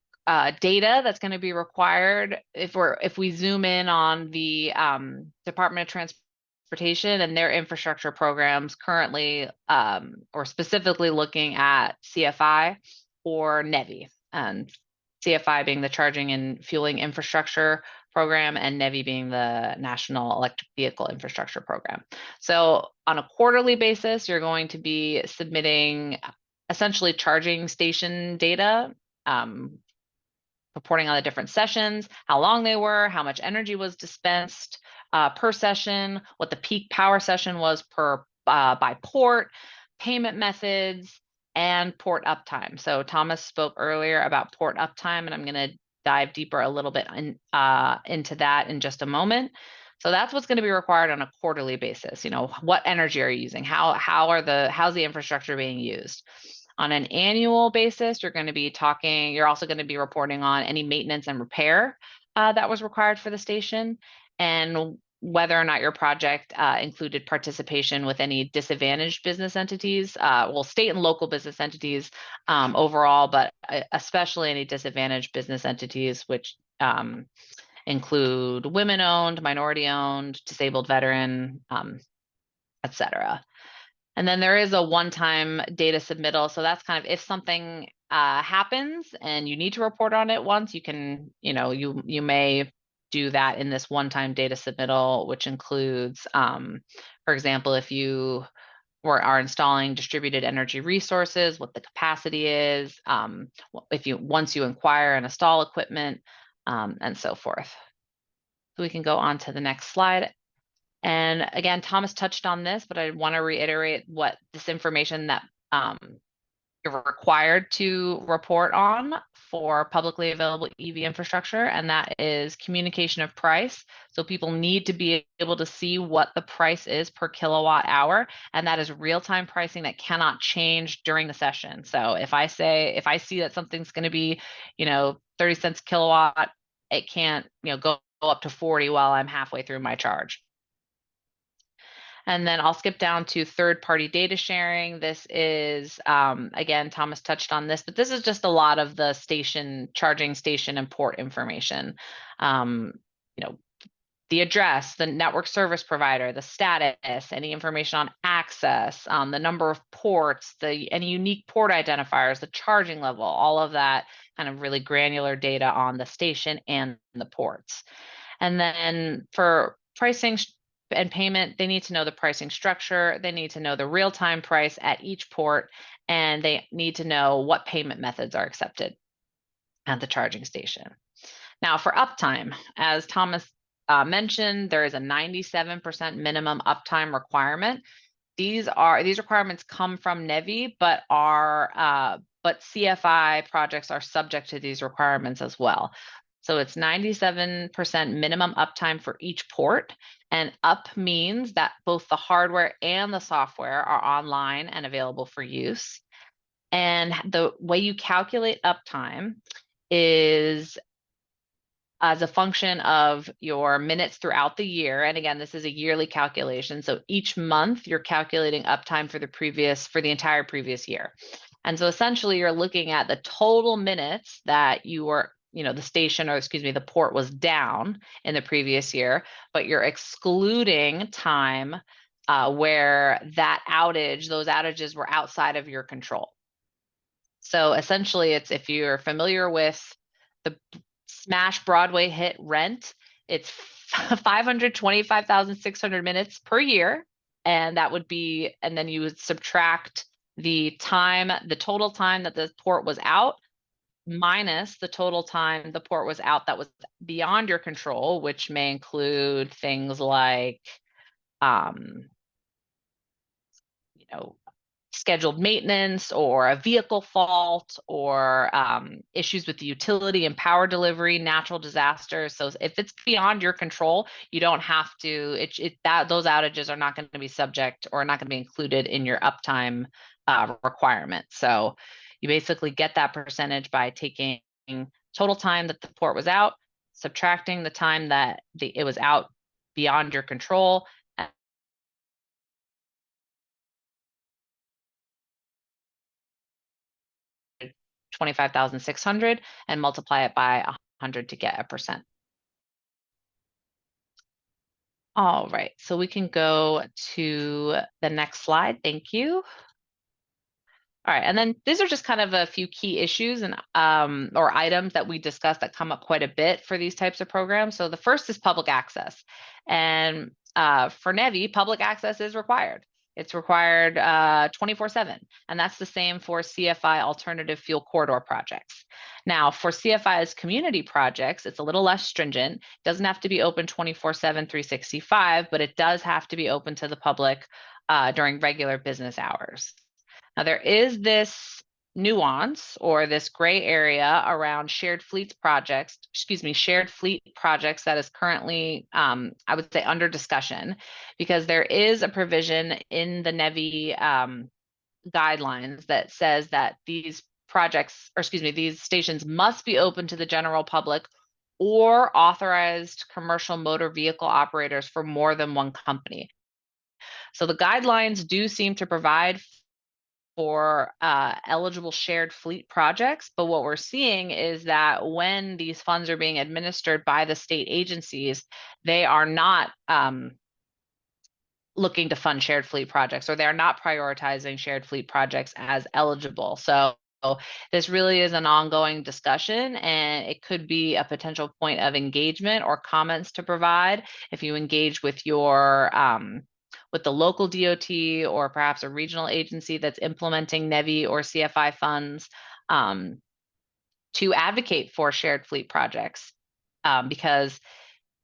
data that's going to be required if we zoom in on the Department of Transportation and their infrastructure programs currently, or specifically looking at CFI or NEVI, and CFI being the Charging and Fueling Infrastructure Program, and NEVI being the National Electric Vehicle Infrastructure Program. So on a quarterly basis, you're going to be submitting essentially charging station data, reporting on the different sessions, how long they were, how much energy was dispensed per session, what the peak power session was per by port, payment methods, and port uptime. So Thomas spoke earlier about port uptime, and I'm going to dive deeper a little bit into that in just a moment. So that's what's going to be required on a quarterly basis. You know, what energy are you using? How's the infrastructure being used? On an annual basis, you're also going to be reporting on any maintenance and repair that was required for the station, and whether or not your project included participation with any disadvantaged business entities, well, state and local business entities overall, but especially any disadvantaged business entities, which include women-owned, minority-owned, disabled veteran, et cetera. And then there is a one-time data submittal. So that's kind of if something happens and you need to report on it once, you can, you may do that in this one-time data submittal, which includes, for example, if you are installing distributed energy resources, what the capacity is, once you inquire and install equipment, and so forth. So we can go on to the next slide. And again, Thomas touched on this, but I want to reiterate what this information that you're required to report on for publicly available EV infrastructure, and that is communication of price. So people need to be able to see what the price is per kilowatt hour, and that is real-time pricing that cannot change during the session. So if I see that something's going to be, 30 cents a kilowatt, it can't, go up to 40 while I'm halfway through my charge. And then I'll skip down to third-party data sharing. This is, again, Thomas touched on this, but this is just a lot of the charging station and port information. The address, the network service provider, the status, any information on access, the number of ports, any unique port identifiers, the charging level, all of that kind of really granular data on the station and the ports. And then for pricing and payment, they need to know the pricing structure. They need to know the real-time price at each port, and they need to know what payment methods are accepted at the charging station. Now for uptime, as Thomas mentioned, there is a 97% minimum uptime requirement. These requirements come from NEVI, but CFI projects are subject to these requirements as well. So it's 97% minimum uptime for each port, and up means that both the hardware and the software are online and available for use. And the way you calculate uptime is as a function of your minutes throughout the year. And again, this is a yearly calculation. So each month you're calculating uptime for the entire previous year. And so essentially you're looking at the total minutes that you were, the port was down in the previous year, but you're excluding time where those outages were outside of your control. So essentially it's, if you're familiar with the smash Broadway hit Rent, it's 525,600 minutes per year. And then you would subtract the total time that the port was out minus the total time the port was out that was beyond your control, which may include things like, you know, scheduled maintenance or a vehicle fault or issues with the utility and power delivery, natural disasters. So if it's beyond your control, you don't have to, those outages are not going to be subject or not going to be included in your uptime requirement. So you basically get that percentage by taking total time that the port was out, subtracting the time that it was out beyond your control, 25,600, and multiply it by 100 to get a percent. All right, so we can go to the next slide. Thank you. All right, and then these are just kind of a few key issues and or items that we discussed that come up quite a bit for these types of programs. So the first is public access, and for NEVI, public access is required. It's required 24/7, and that's the same for CFI alternative fuel corridor projects. Now, for CFI's community projects, it's a little less stringent. It doesn't have to be open 24/7, 365, but it does have to be open to the public during regular business hours. Now, there is this nuance or this gray area around shared fleet projects that is currently, I would say, under discussion, because there is a provision in the NEVI guidelines that says that these stations must be open to the general public or authorized commercial motor vehicle operators for more than one company. So the guidelines do seem to provide for eligible shared fleet projects. But what we're seeing is that when these funds are being administered by the state agencies, they are not looking to fund shared fleet projects, or they're not prioritizing shared fleet projects as eligible. So this really is an ongoing discussion, and it could be a potential point of engagement or comments to provide if you engage with your with the local DOT or perhaps a regional agency that's implementing NEVI or CFI funds to advocate for shared fleet projects, because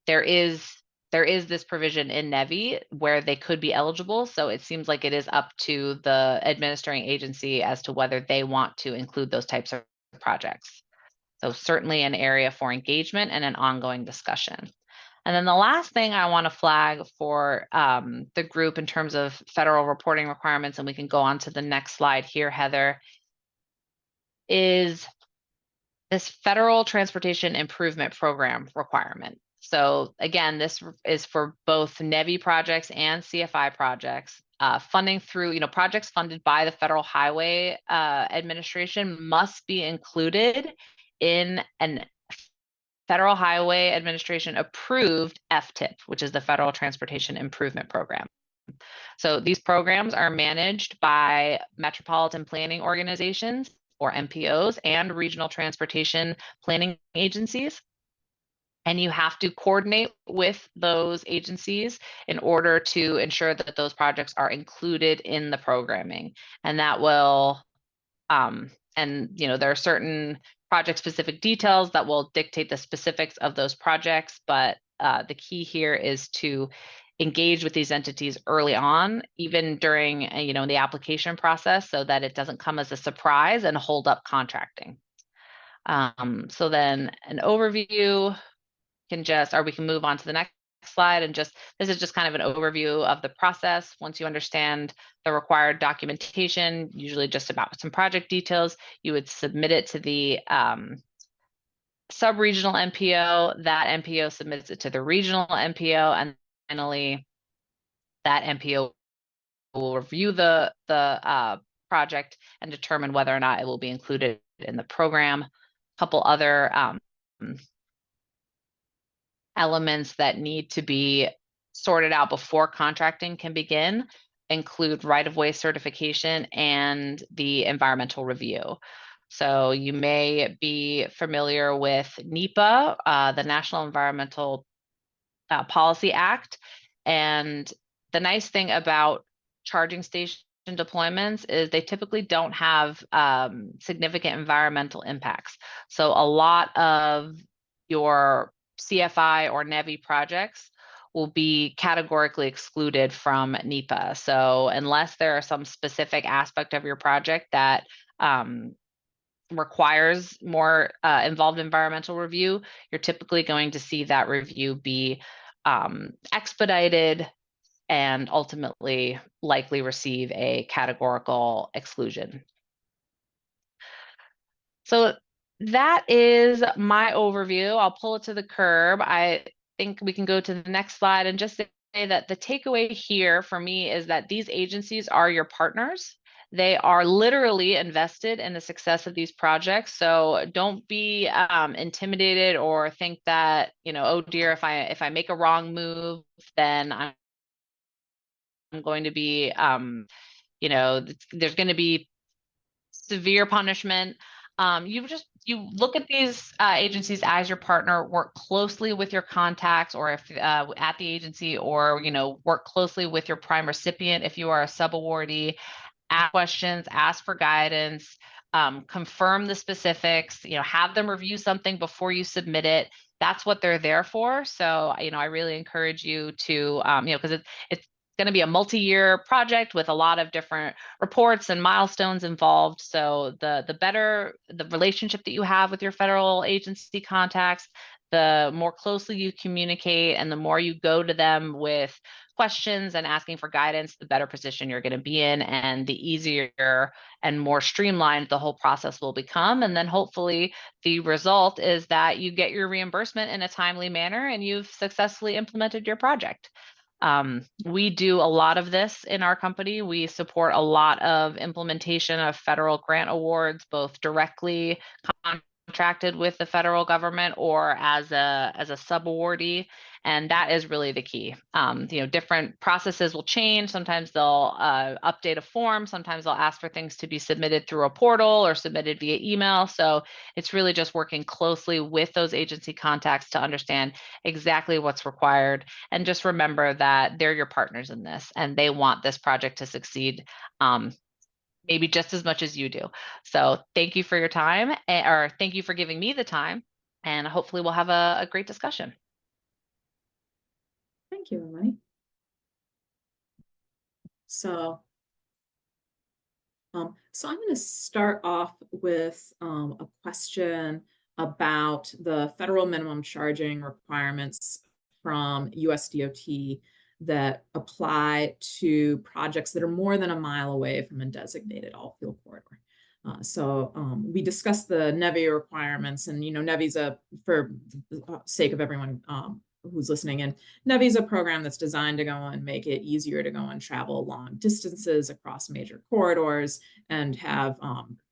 there is this provision in NEVI where they could be eligible. So it seems like it is up to the administering agency as to whether they want to include those types of projects. So certainly an area for engagement and an ongoing discussion. And then the last thing I want to flag for the group in terms of federal reporting requirements, and we can go on to the next slide here, Heather, is this Federal Transportation Improvement Program requirement. So again, this is for both NEVI projects and CFI projects. Funding through, projects funded by the Federal Highway Administration must be included in an Federal Highway Administration approved FTIP, which is the Federal Transportation Improvement Program. So these programs are managed by metropolitan planning organizations, or MPOs, and regional transportation planning agencies. And you have to coordinate with those agencies in order to ensure that those projects are included in the programming. And that will, there are certain project-specific details that will dictate the specifics of those projects, but the key here is to engage with these entities early on, even during the application process, so that it doesn't come as a surprise and hold up contracting. So then an overview we can move on to the next slide, and this is just kind of an overview of the process. Once you understand the required documentation, usually just about some project details, you would submit it to the sub-regional MPO. That MPO submits it to the regional MPO, and finally that MPO will review the project and determine whether or not it will be included in the program. A couple other elements that need to be sorted out before contracting can begin include right-of-way certification and the environmental review. So you may be familiar with NEPA, the National Environmental Policy Act. And the nice thing about charging stations deployments is they typically don't have significant environmental impacts. So a lot of your CFI or NEVI projects will be categorically excluded from NEPA. So unless there are some specific aspect of your project that requires more involved environmental review, you're typically going to see that review be expedited and ultimately likely receive a categorical exclusion. So that is my overview. I'll pull it to the curb. I think we can go to the next slide and just say that the takeaway here for me is that these agencies are your partners. They are literally invested in the success of these projects. So don't be intimidated or think that, you know, oh dear, if I make a wrong move, then I'm going to be, you know, there's going to be severe punishment. You look at these agencies as your partner, work closely with your contacts, or if at the agency, or work closely with your prime recipient if you are a sub-awardee. Ask questions, ask for guidance, confirm the specifics. Have them review something before you submit it. That's what they're there for. So I really encourage you to because it's going to be a multi-year project with a lot of different reports and milestones involved. So the better the relationship that you have with your federal agency contacts, the more closely you communicate and the more you go to them with questions and asking for guidance, the better position you're going to be in, and the easier and more streamlined the whole process will become. And then hopefully the result is that you get your reimbursement in a timely manner and you've successfully implemented your project. We do a lot of this in our company. We support a lot of implementation of federal grant awards, both directly contracted with the federal government or as a sub-awardee, and that is really the key. Different processes will change. Sometimes they'll update a form. Sometimes they'll ask for things to be submitted through a portal or submitted via email. So it's really just working closely with those agency contacts to understand exactly what's required. And just remember that they're your partners in this and they want this project to succeed. Maybe just as much as you do. So thank you for your time, or thank you for giving me the time, and hopefully we'll have a great discussion.
Thank you, Emily. So I'm going to start off with a question about the federal minimum charging requirements from USDOT that apply to projects that are more than a mile away from a designated all-fuel corridor. We discussed the NEVI requirements, and NEVI's for the sake of everyone who's listening in, NEVI is a program that's designed to go and make it easier to go and travel long distances across major corridors and have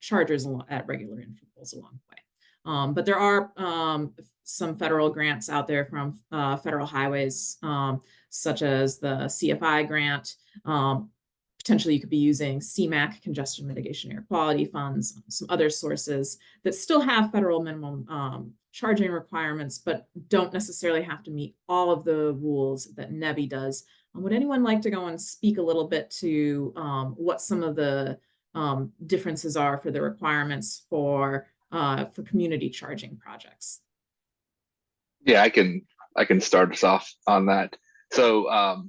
chargers at regular intervals along the way. But there are some federal grants out there from federal highways, such as the CFI grant. Potentially you could be using CMAQ, congestion mitigation air quality funds, some other sources that still have federal minimum charging requirements, but don't necessarily have to meet all of the rules that NEVI does. Would anyone like to go and speak a little bit to what some of the differences are for the requirements for community charging projects?
Yeah, I can start us off on that. So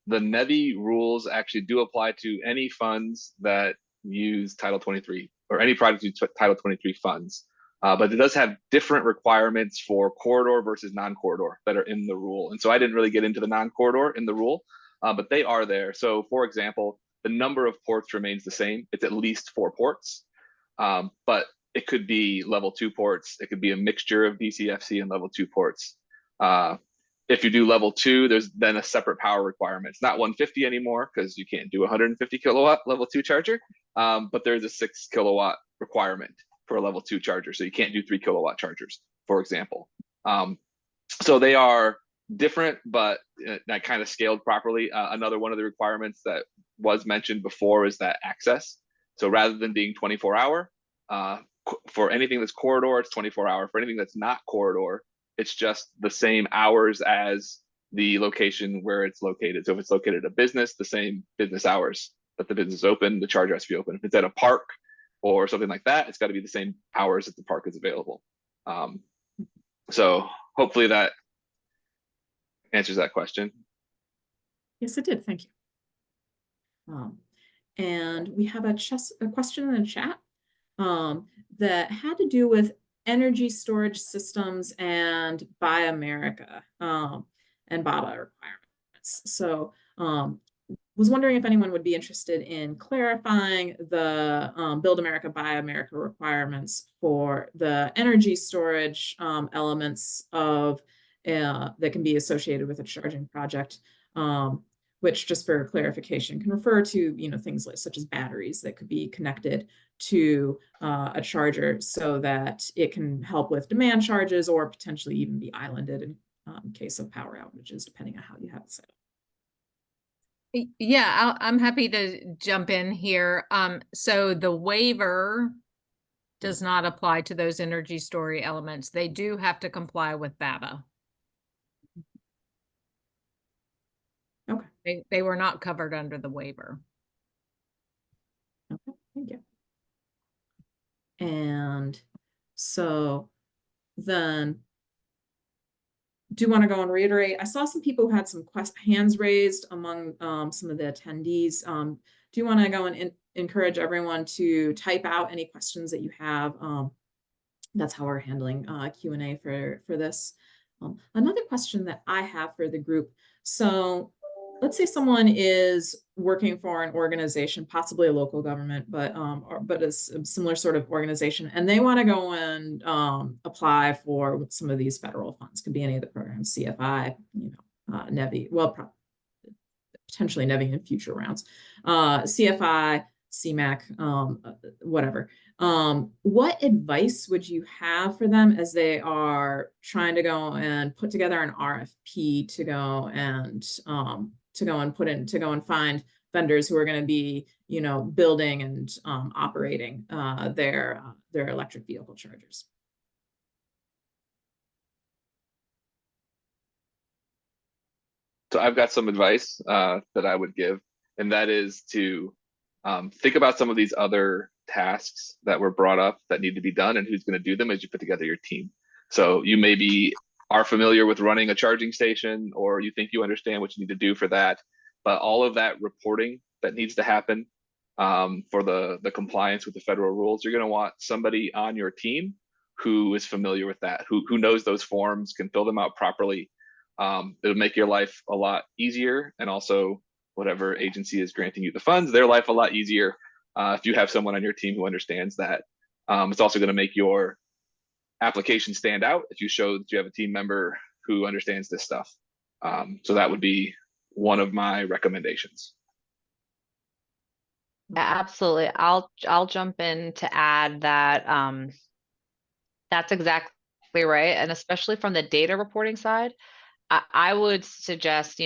the NEVI rules actually do apply to any funds that use Title 23, or any project use Title 23 funds. But it does have different requirements for corridor versus non-corridor that are in the rule. And so I didn't really get into the non-corridor in the rule, but they are there. So for example, the number of ports remains the same. It's at least 4 ports, but it could be level 2 ports. It could be a mixture of DCFC and level 2 ports. If you do level 2, there's then a separate power requirement. It's not 150 anymore because you can't do 150 kilowatt level 2 charger, but there's a 6 kilowatt requirement for a level 2 charger. So you can't do 3 kilowatt chargers, for example. So they are different, but that kind of scaled properly. Another one of the requirements that was mentioned before is that access. So rather than being 24-hour, for anything that's corridor, it's 24-hour. For anything that's not corridor, it's just the same hours as the location where it's located. So if it's located at a business, the same business hours that the business is open, the charger has to be open. If it's at a park or something like that, it's got to be the same hours that the park is available. So hopefully that answers that question.
Yes, it did. Thank you. And we have a question in the chat that had to do with energy storage systems and Buy America and BABA requirements. So was wondering if anyone would be interested in clarifying the Build America, Buy America requirements for the energy storage elements of that can be associated with a charging project, which, just for clarification, can refer to things such as batteries that could be connected to a charger so that it can help with demand charges or potentially even be islanded in case of power outages, depending on how you have it set up.
Yeah, I'm happy to jump in here. So the waiver does not apply to those energy storage elements. They do have to comply with BABA.
Okay.
They were not covered under the waiver.
Okay, thank you. And so then, do you want to go and reiterate? I saw some people who had some hands raised among some of the attendees. Do you want to go and encourage everyone to type out any questions that you have? That's how we're handling Q&A for this. Another question that I have for the group. So let's say someone is working for an organization, possibly a local government, but a similar sort of organization, and they want to go and apply for some of these federal funds. Could be any of the programs, CFI, NEVI, well, potentially NEVI in future rounds, CFI, CMAQ, whatever. What advice would you have for them as they are trying to go and put together an RFP to go and find vendors who are going to be, building and operating their electric vehicle chargers?
So I've got some advice that I would give, and that is to think about some of these other tasks that were brought up that need to be done and who's going to do them as you put together your team. So you maybe are familiar with running a charging station, or you think you understand what you need to do for that, but all of that reporting that needs to happen for the compliance with the federal rules, you're going to want somebody on your team who is familiar with that, who knows those forms, can fill them out properly. It'll make your life a lot easier, and also whatever agency is granting you the funds, their life a lot easier if you have someone on your team who understands that. It's also going to make your application stand out if you show that you have a team member who understands this stuff. So that would be one of my recommendations.
Yeah, absolutely. I'll jump in to add that that's exactly right. And especially from the data reporting side, I would suggest,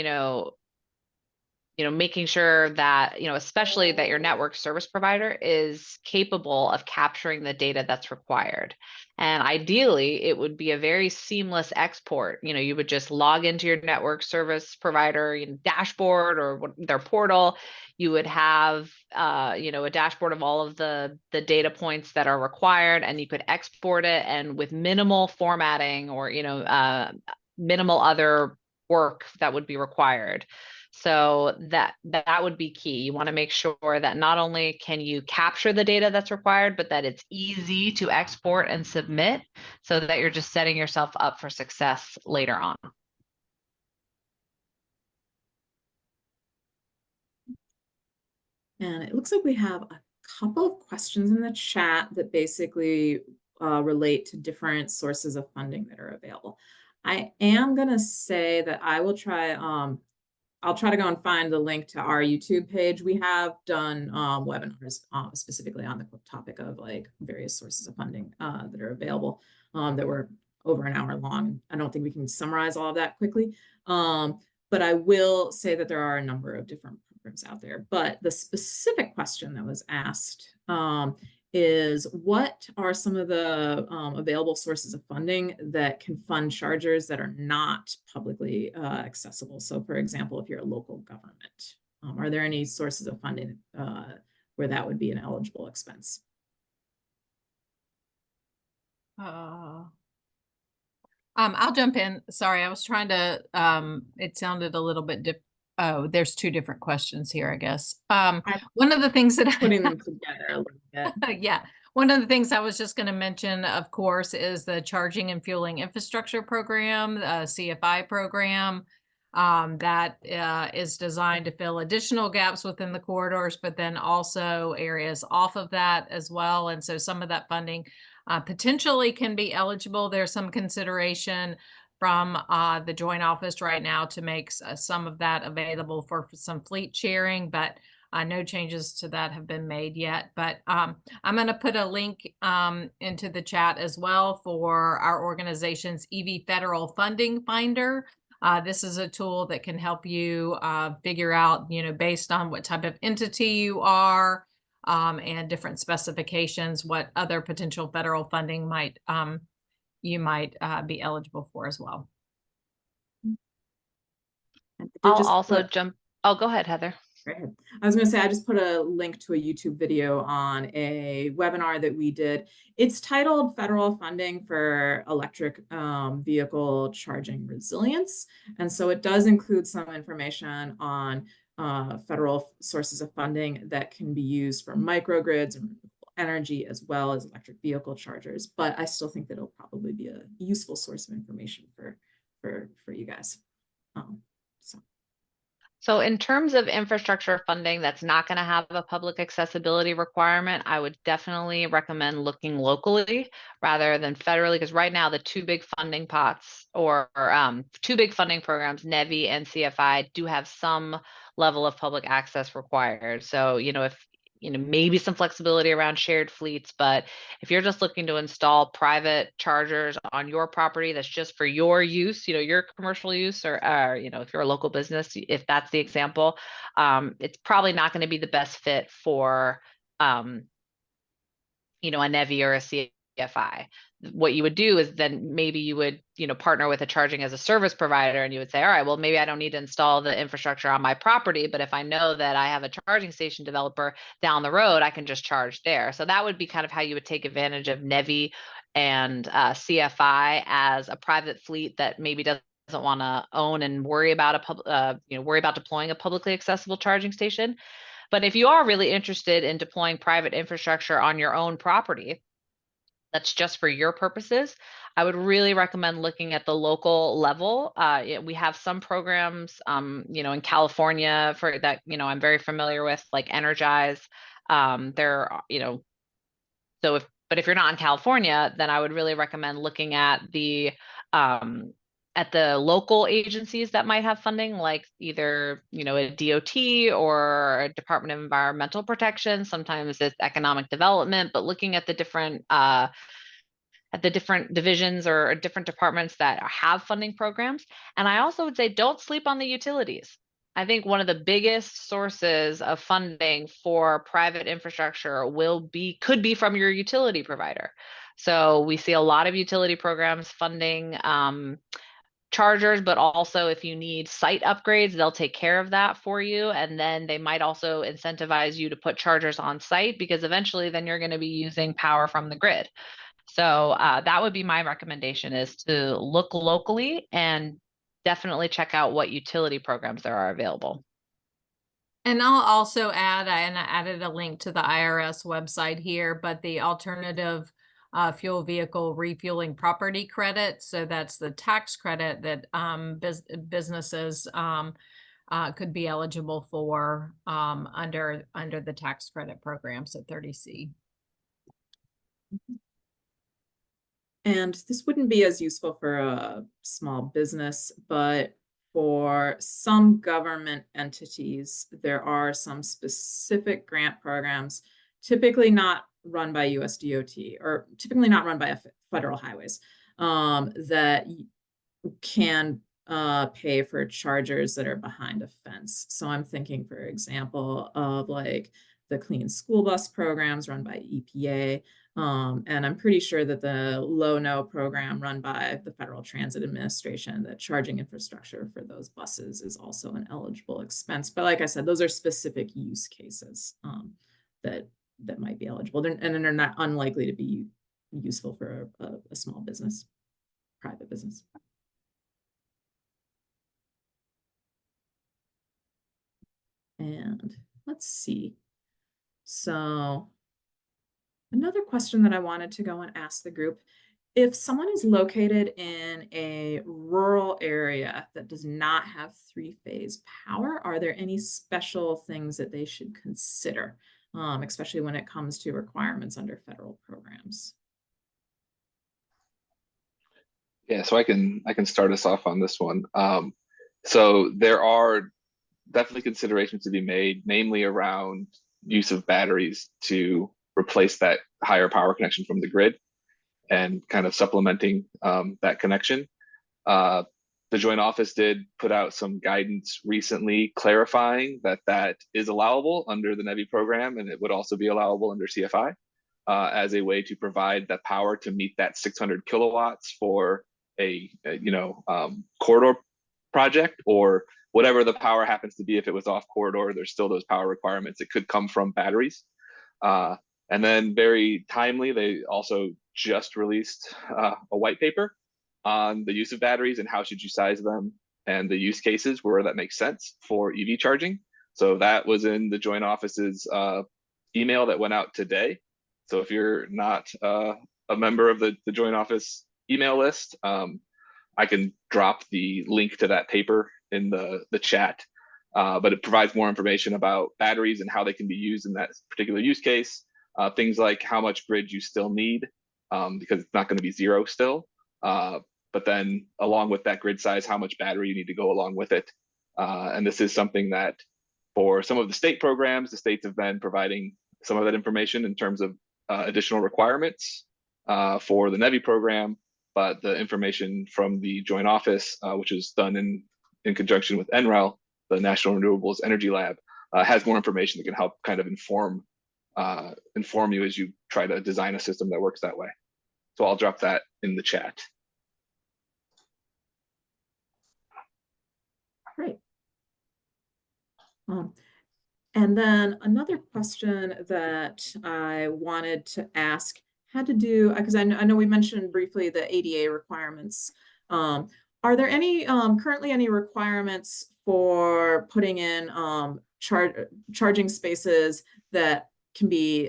making sure that, especially that your network service provider is capable of capturing the data that's required. And ideally, it would be a very seamless export. You would just log into your network service provider dashboard or their portal. You would have, a dashboard of all of the data points that are required, and you could export it, and with minimal formatting or, minimal other work that would be required. So that would be key. You want to make sure that not only can you capture the data that's required, but that it's easy to export and submit, so that you're just setting yourself up for success later on.
And it looks like we have a couple of questions in the chat that basically relate to different sources of funding that are available. I am going to say that I will try, I'll try to go and find the link to our YouTube page. We have done webinars specifically on the topic of various sources of funding that are available that were over an hour long. I don't think we can summarize all of that quickly, but I will say that there are a number of different programs out there. But the specific question that was asked is, what are some of the available sources of funding that can fund chargers that are not publicly accessible? So for example, if you're a local government. Are there any sources of funding where that would be an eligible expense?
I'll jump in. Sorry, I was trying to, it sounded a little bit oh, there's two different questions here, I guess. One of the things that
Putting them together a little bit.
yeah, one of the things I was just going to mention, of course, is the Charging and Fueling Infrastructure Program, CFI program, that is designed to fill additional gaps within the corridors, but then also areas off of that as well. And so some of that funding potentially can be eligible. There's some consideration from the joint office right now to make some of that available for some fleet sharing, but no changes to that have been made yet. But I'm going to put a link into the chat as well for our organization's EV Federal Funding Finder. This is a tool that can help you figure out, based on what type of entity you are, and different specifications, what other potential federal funding you might be eligible for as well.
I'll also jump. Oh, go ahead, Heather.
Right. I was going to say, I just put a link to a YouTube video on a webinar that we did. It's titled Federal Funding for Electric Vehicle Charging Resilience. And so it does include some information on federal sources of funding that can be used for microgrids and energy, as well as electric vehicle chargers. But I still think that it'll probably be a useful source of information for you guys.
So in terms of infrastructure funding that's not going to have a public accessibility requirement, I would definitely recommend looking locally rather than federally, because right now the two big funding pots or two big funding programs, NEVI and CFI, do have some level of public access required. So, if maybe some flexibility around shared fleets, but if you're just looking to install private chargers on your property that's just for your use, your commercial use, or if you're a local business, if that's the example, it's probably not going to be the best fit for a NEVI or a CFI. What you would do is then maybe you would, partner with a charging as a service provider, and you would say, all right, well, maybe I don't need to install the infrastructure on my property, but if I know that I have a charging station developer down the road, I can just charge there. So that would be kind of how you would take advantage of NEVI and CFI as a private fleet that maybe doesn't want to own and worry about deploying a publicly accessible charging station. But if you are really interested in deploying private infrastructure on your own property, that's just for your purposes, I would really recommend looking at the local level. We have some programs, in California for that, I'm very familiar with, like Energize. But if you're not in California, then I would really recommend looking at the local agencies that might have funding, like either, a DOT or a Department of Environmental Protection. Sometimes it's economic development, but looking at the different divisions or different departments that have funding programs. And I also would say, don't sleep on the utilities. I think one of the biggest sources of funding for private infrastructure could be from your utility provider. So we see a lot of utility programs funding chargers, but also if you need site upgrades, they'll take care of that for you. And then they might also incentivize you to put chargers on site, because eventually then you're going to be using power from the grid. So that would be my recommendation, is to look locally and definitely check out what utility programs there are available.
And I'll also add, and I added a link to the IRS website here, but the alternative fuel vehicle refueling property credit. So that's the tax credit that businesses could be eligible for under the tax credit program, so 30C.
And this wouldn't be as useful for a small business, but for some government entities, there are some specific grant programs, typically not run by USDOT or typically not run by federal highways, that can pay for chargers that are behind a fence. So I'm thinking, for example, of like the clean school bus programs run by EPA. And I'm pretty sure that the Low-No program run by the Federal Transit Administration, that charging infrastructure for those buses is also an eligible expense. But like I said, those are specific use cases that might be eligible, and they're not unlikely to be useful for a small business, private business. And let's see. So another question that I wanted to go and ask the group, if someone is located in a rural area that does not have three-phase power, are there any special things that they should consider, especially when it comes to requirements under federal programs?
Yeah, so I can start us off on this one. So there are definitely considerations to be made, namely around use of batteries to replace that higher power connection from the grid and kind of supplementing that connection. The Joint Office did put out some guidance recently clarifying that that is allowable under the NEVI program, and it would also be allowable under CFI as a way to provide the power to meet that 600 kilowatts for a corridor project, or whatever the power happens to be. If it was off corridor, there's still those power requirements. It could come from batteries. And then very timely, they also just released a white paper on the use of batteries and how should you size them and the use cases where that makes sense for EV charging. So that was in the Joint Office's email that went out today. So if you're not a member of the Joint Office email list, I can drop the link to that paper in the chat, but it provides more information about batteries and how they can be used in that particular use case. Things like how much grid you still need, because it's not going to be zero still. But then along with that grid size, how much battery you need to go along with it. And this is something that for some of the state programs, the states have been providing some of that information in terms of additional requirements for the NEVI program. But the information from the Joint Office, which is done in conjunction with NREL, the National Renewables Energy Lab, has more information that can help kind of inform you as you try to design a system that works that way. So I'll drop that in the chat.
Great. And then another question that I wanted to ask had to do, because I know we mentioned briefly the ADA requirements. Are there any currently any requirements for putting in charging spaces that can be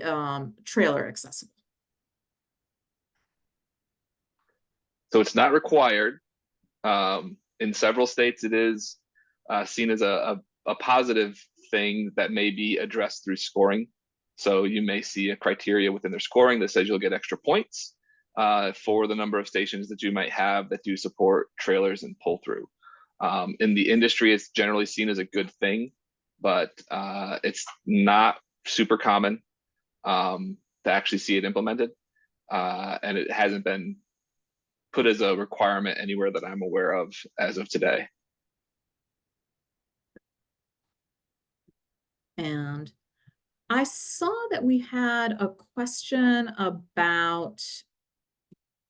trailer accessible?
So it's not required. In several states, it is seen as a positive thing that may be addressed through scoring. So you may see a criteria within their scoring that says you'll get extra points for the number of stations that you might have that do support trailers and pull through. In the industry, it's generally seen as a good thing, but it's not super common to actually see it implemented. And it hasn't been put as a requirement anywhere that I'm aware of as of today.
And I saw that we had a question about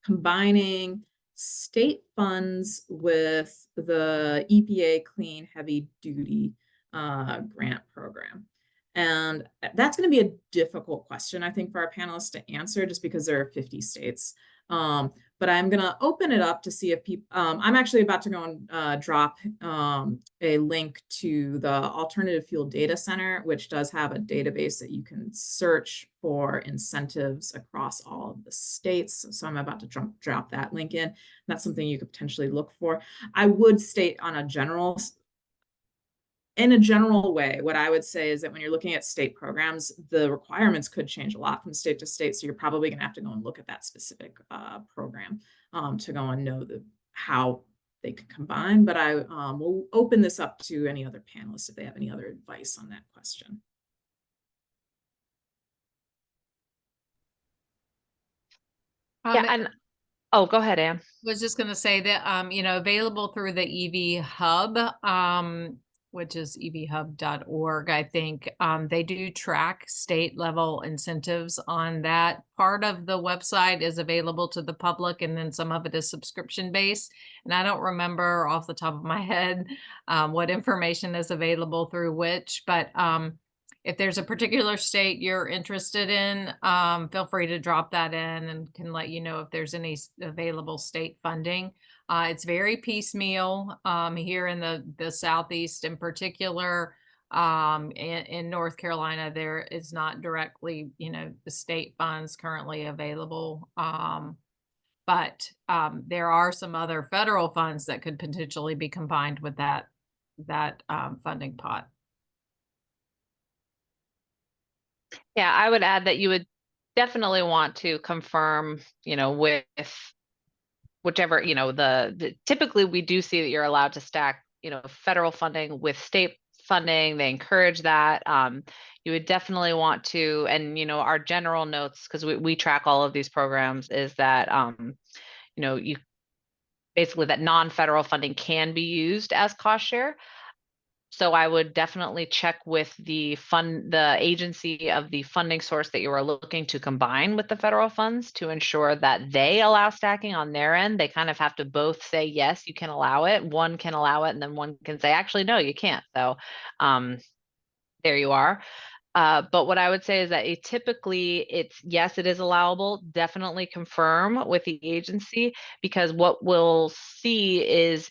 combining state funds with the EPA Clean Heavy Duty grant program. And that's going to be a difficult question, I think, for our panelists to answer, just because there are 50 states. But I'm going to open it up to see if people, I'm actually about to go and drop a link to the Alternative Fuel Data Center, which does have a database that you can search for incentives across all of the states. So I'm about to drop that link in. That's something you could potentially look for. I would state in a general way, what I would say is that when you're looking at state programs, the requirements could change a lot from state to state. So you're probably going to have to go and look at that specific program to go and know how they could combine. But I will open this up to any other panelists if they have any other advice on that question.
Oh, go ahead, Anne.
Was just going to say that, available through the EV Hub, which is evhub.org. I think they do track state level incentives on that. Part of the website is available to the public, and then some of it is subscription based. And I don't remember off the top of my head what information is available through which, but if there's a particular state you're interested in, feel free to drop that in and can let you know if there's any available state funding. It's very piecemeal here in the Southeast in particular. In North Carolina, there is not directly, the state funds currently available. But there are some other federal funds that could potentially be combined with that funding pot.
Yeah, I would add that you would definitely want to confirm, with whichever, typically we do see that you're allowed to stack, federal funding with state funding. They encourage that. You would definitely want to, and, our general notes, because we track all of these programs, is that, you basically that non-federal funding can be used as cost share. So I would definitely check with the agency of the funding source that you are looking to combine with the federal funds to ensure that they allow stacking on their end. They kind of have to both say, yes, you can allow it. One can allow it, and then one can say, actually, no, you can't. So there you are. But what I would say is that typically yes, it is allowable. Definitely confirm with the agency, because what we'll see is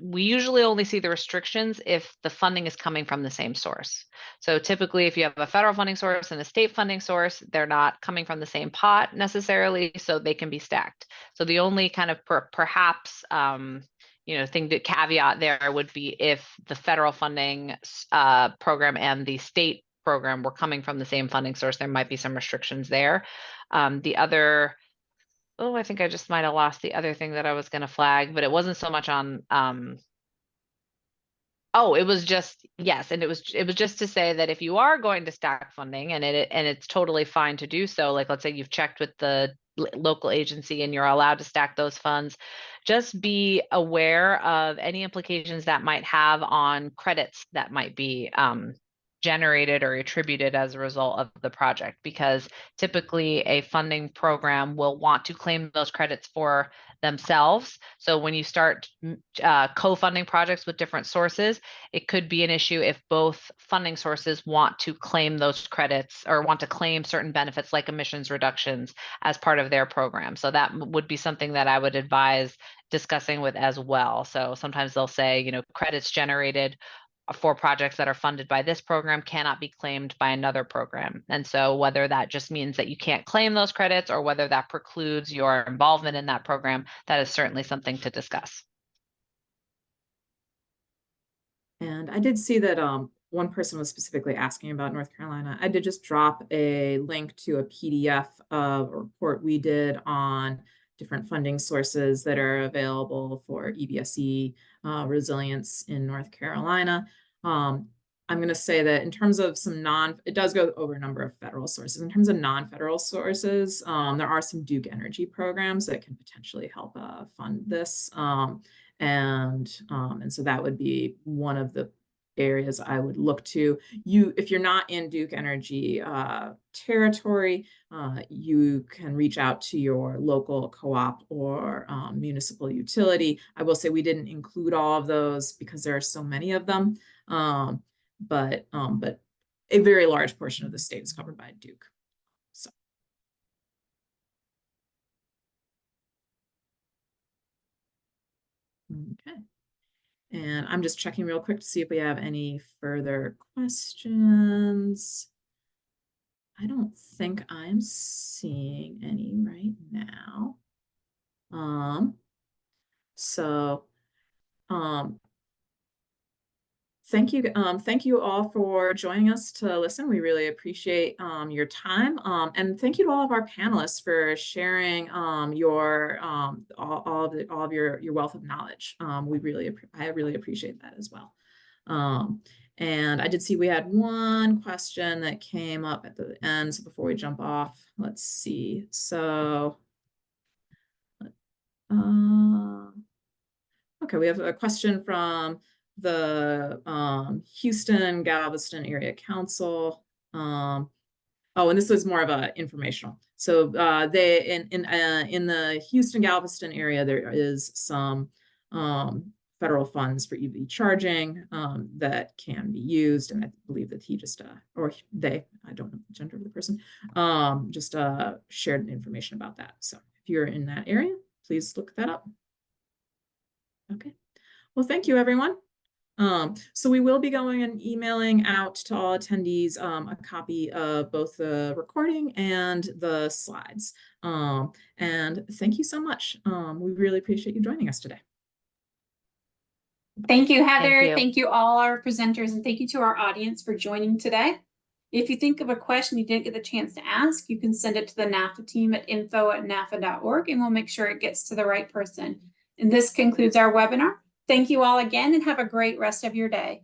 we usually only see the restrictions if the funding is coming from the same source. So typically, if you have a federal funding source and a state funding source, they're not coming from the same pot necessarily, so they can be stacked. So the only kind of perhaps thing to caveat there would be if the federal funding program and the state program were coming from the same funding source, there might be some restrictions there. The other, I think I just might have lost the other thing that I was going to flag, but it wasn't so much on, it was just, yes. And it was just to say that if you are going to stack funding, and it's totally fine to do so, like, let's say you've checked with the local agency and you're allowed to stack those funds, just be aware of any implications that might have on credits that might be generated or attributed as a result of the project, because typically a funding program will want to claim those credits for themselves. So when you start co-funding projects with different sources, it could be an issue if both funding sources want to claim those credits or want to claim certain benefits like emissions reductions as part of their program. So that would be something that I would advise discussing with as well. So sometimes they'll say, credits generated for projects that are funded by this program cannot be claimed by another program. And so whether that just means that you can't claim those credits or whether that precludes your involvement in that program, that is certainly something to discuss.
And I did see that one person was specifically asking about North Carolina. I did just drop a link to a PDF of a report we did on different funding sources that are available for EBSE resilience in North Carolina. I'm going to say that in terms of it does go over a number of federal sources. In terms of non-federal sources, there are some Duke Energy programs that can potentially help fund this. And so that would be one of the areas I would look to. If you're not in Duke Energy territory, you can reach out to your local co-op or municipal utility. I will say we didn't include all of those because there are so many of them, but a very large portion of the state is covered by Duke. So. Okay. And I'm just checking real quick to see if we have any further questions. I don't think I'm seeing any right now. Thank you all for joining us to listen. We really appreciate your time, and thank you to all of our panelists for sharing all of your wealth of knowledge. I really appreciate that as well. And I did see we had one question that came up at the end. So before we jump off, let's see. So, okay, we have a question from the Houston, Galveston Area Council. Oh, and this was more of a informational. So they in the Houston, Galveston area, there is some federal funds for EV charging that can be used, and I believe that he just or they, I don't know the gender of the person, just shared information about that. So if you're in that area, please look that up. Okay, well, thank you, everyone. So we will be going and emailing out to all attendees a copy of both the recording and the slides. And thank you so much. We really appreciate you joining us today.
Thank you, Heather.
you.
Thank you all our presenters, and thank you to our audience for joining today. If you think of a question you didn't get the chance to ask, you can send it to the NAFA team at info@nafa.org, and we'll make sure it gets to the right person. And this concludes our webinar. Thank you all again, and have a great rest of your day.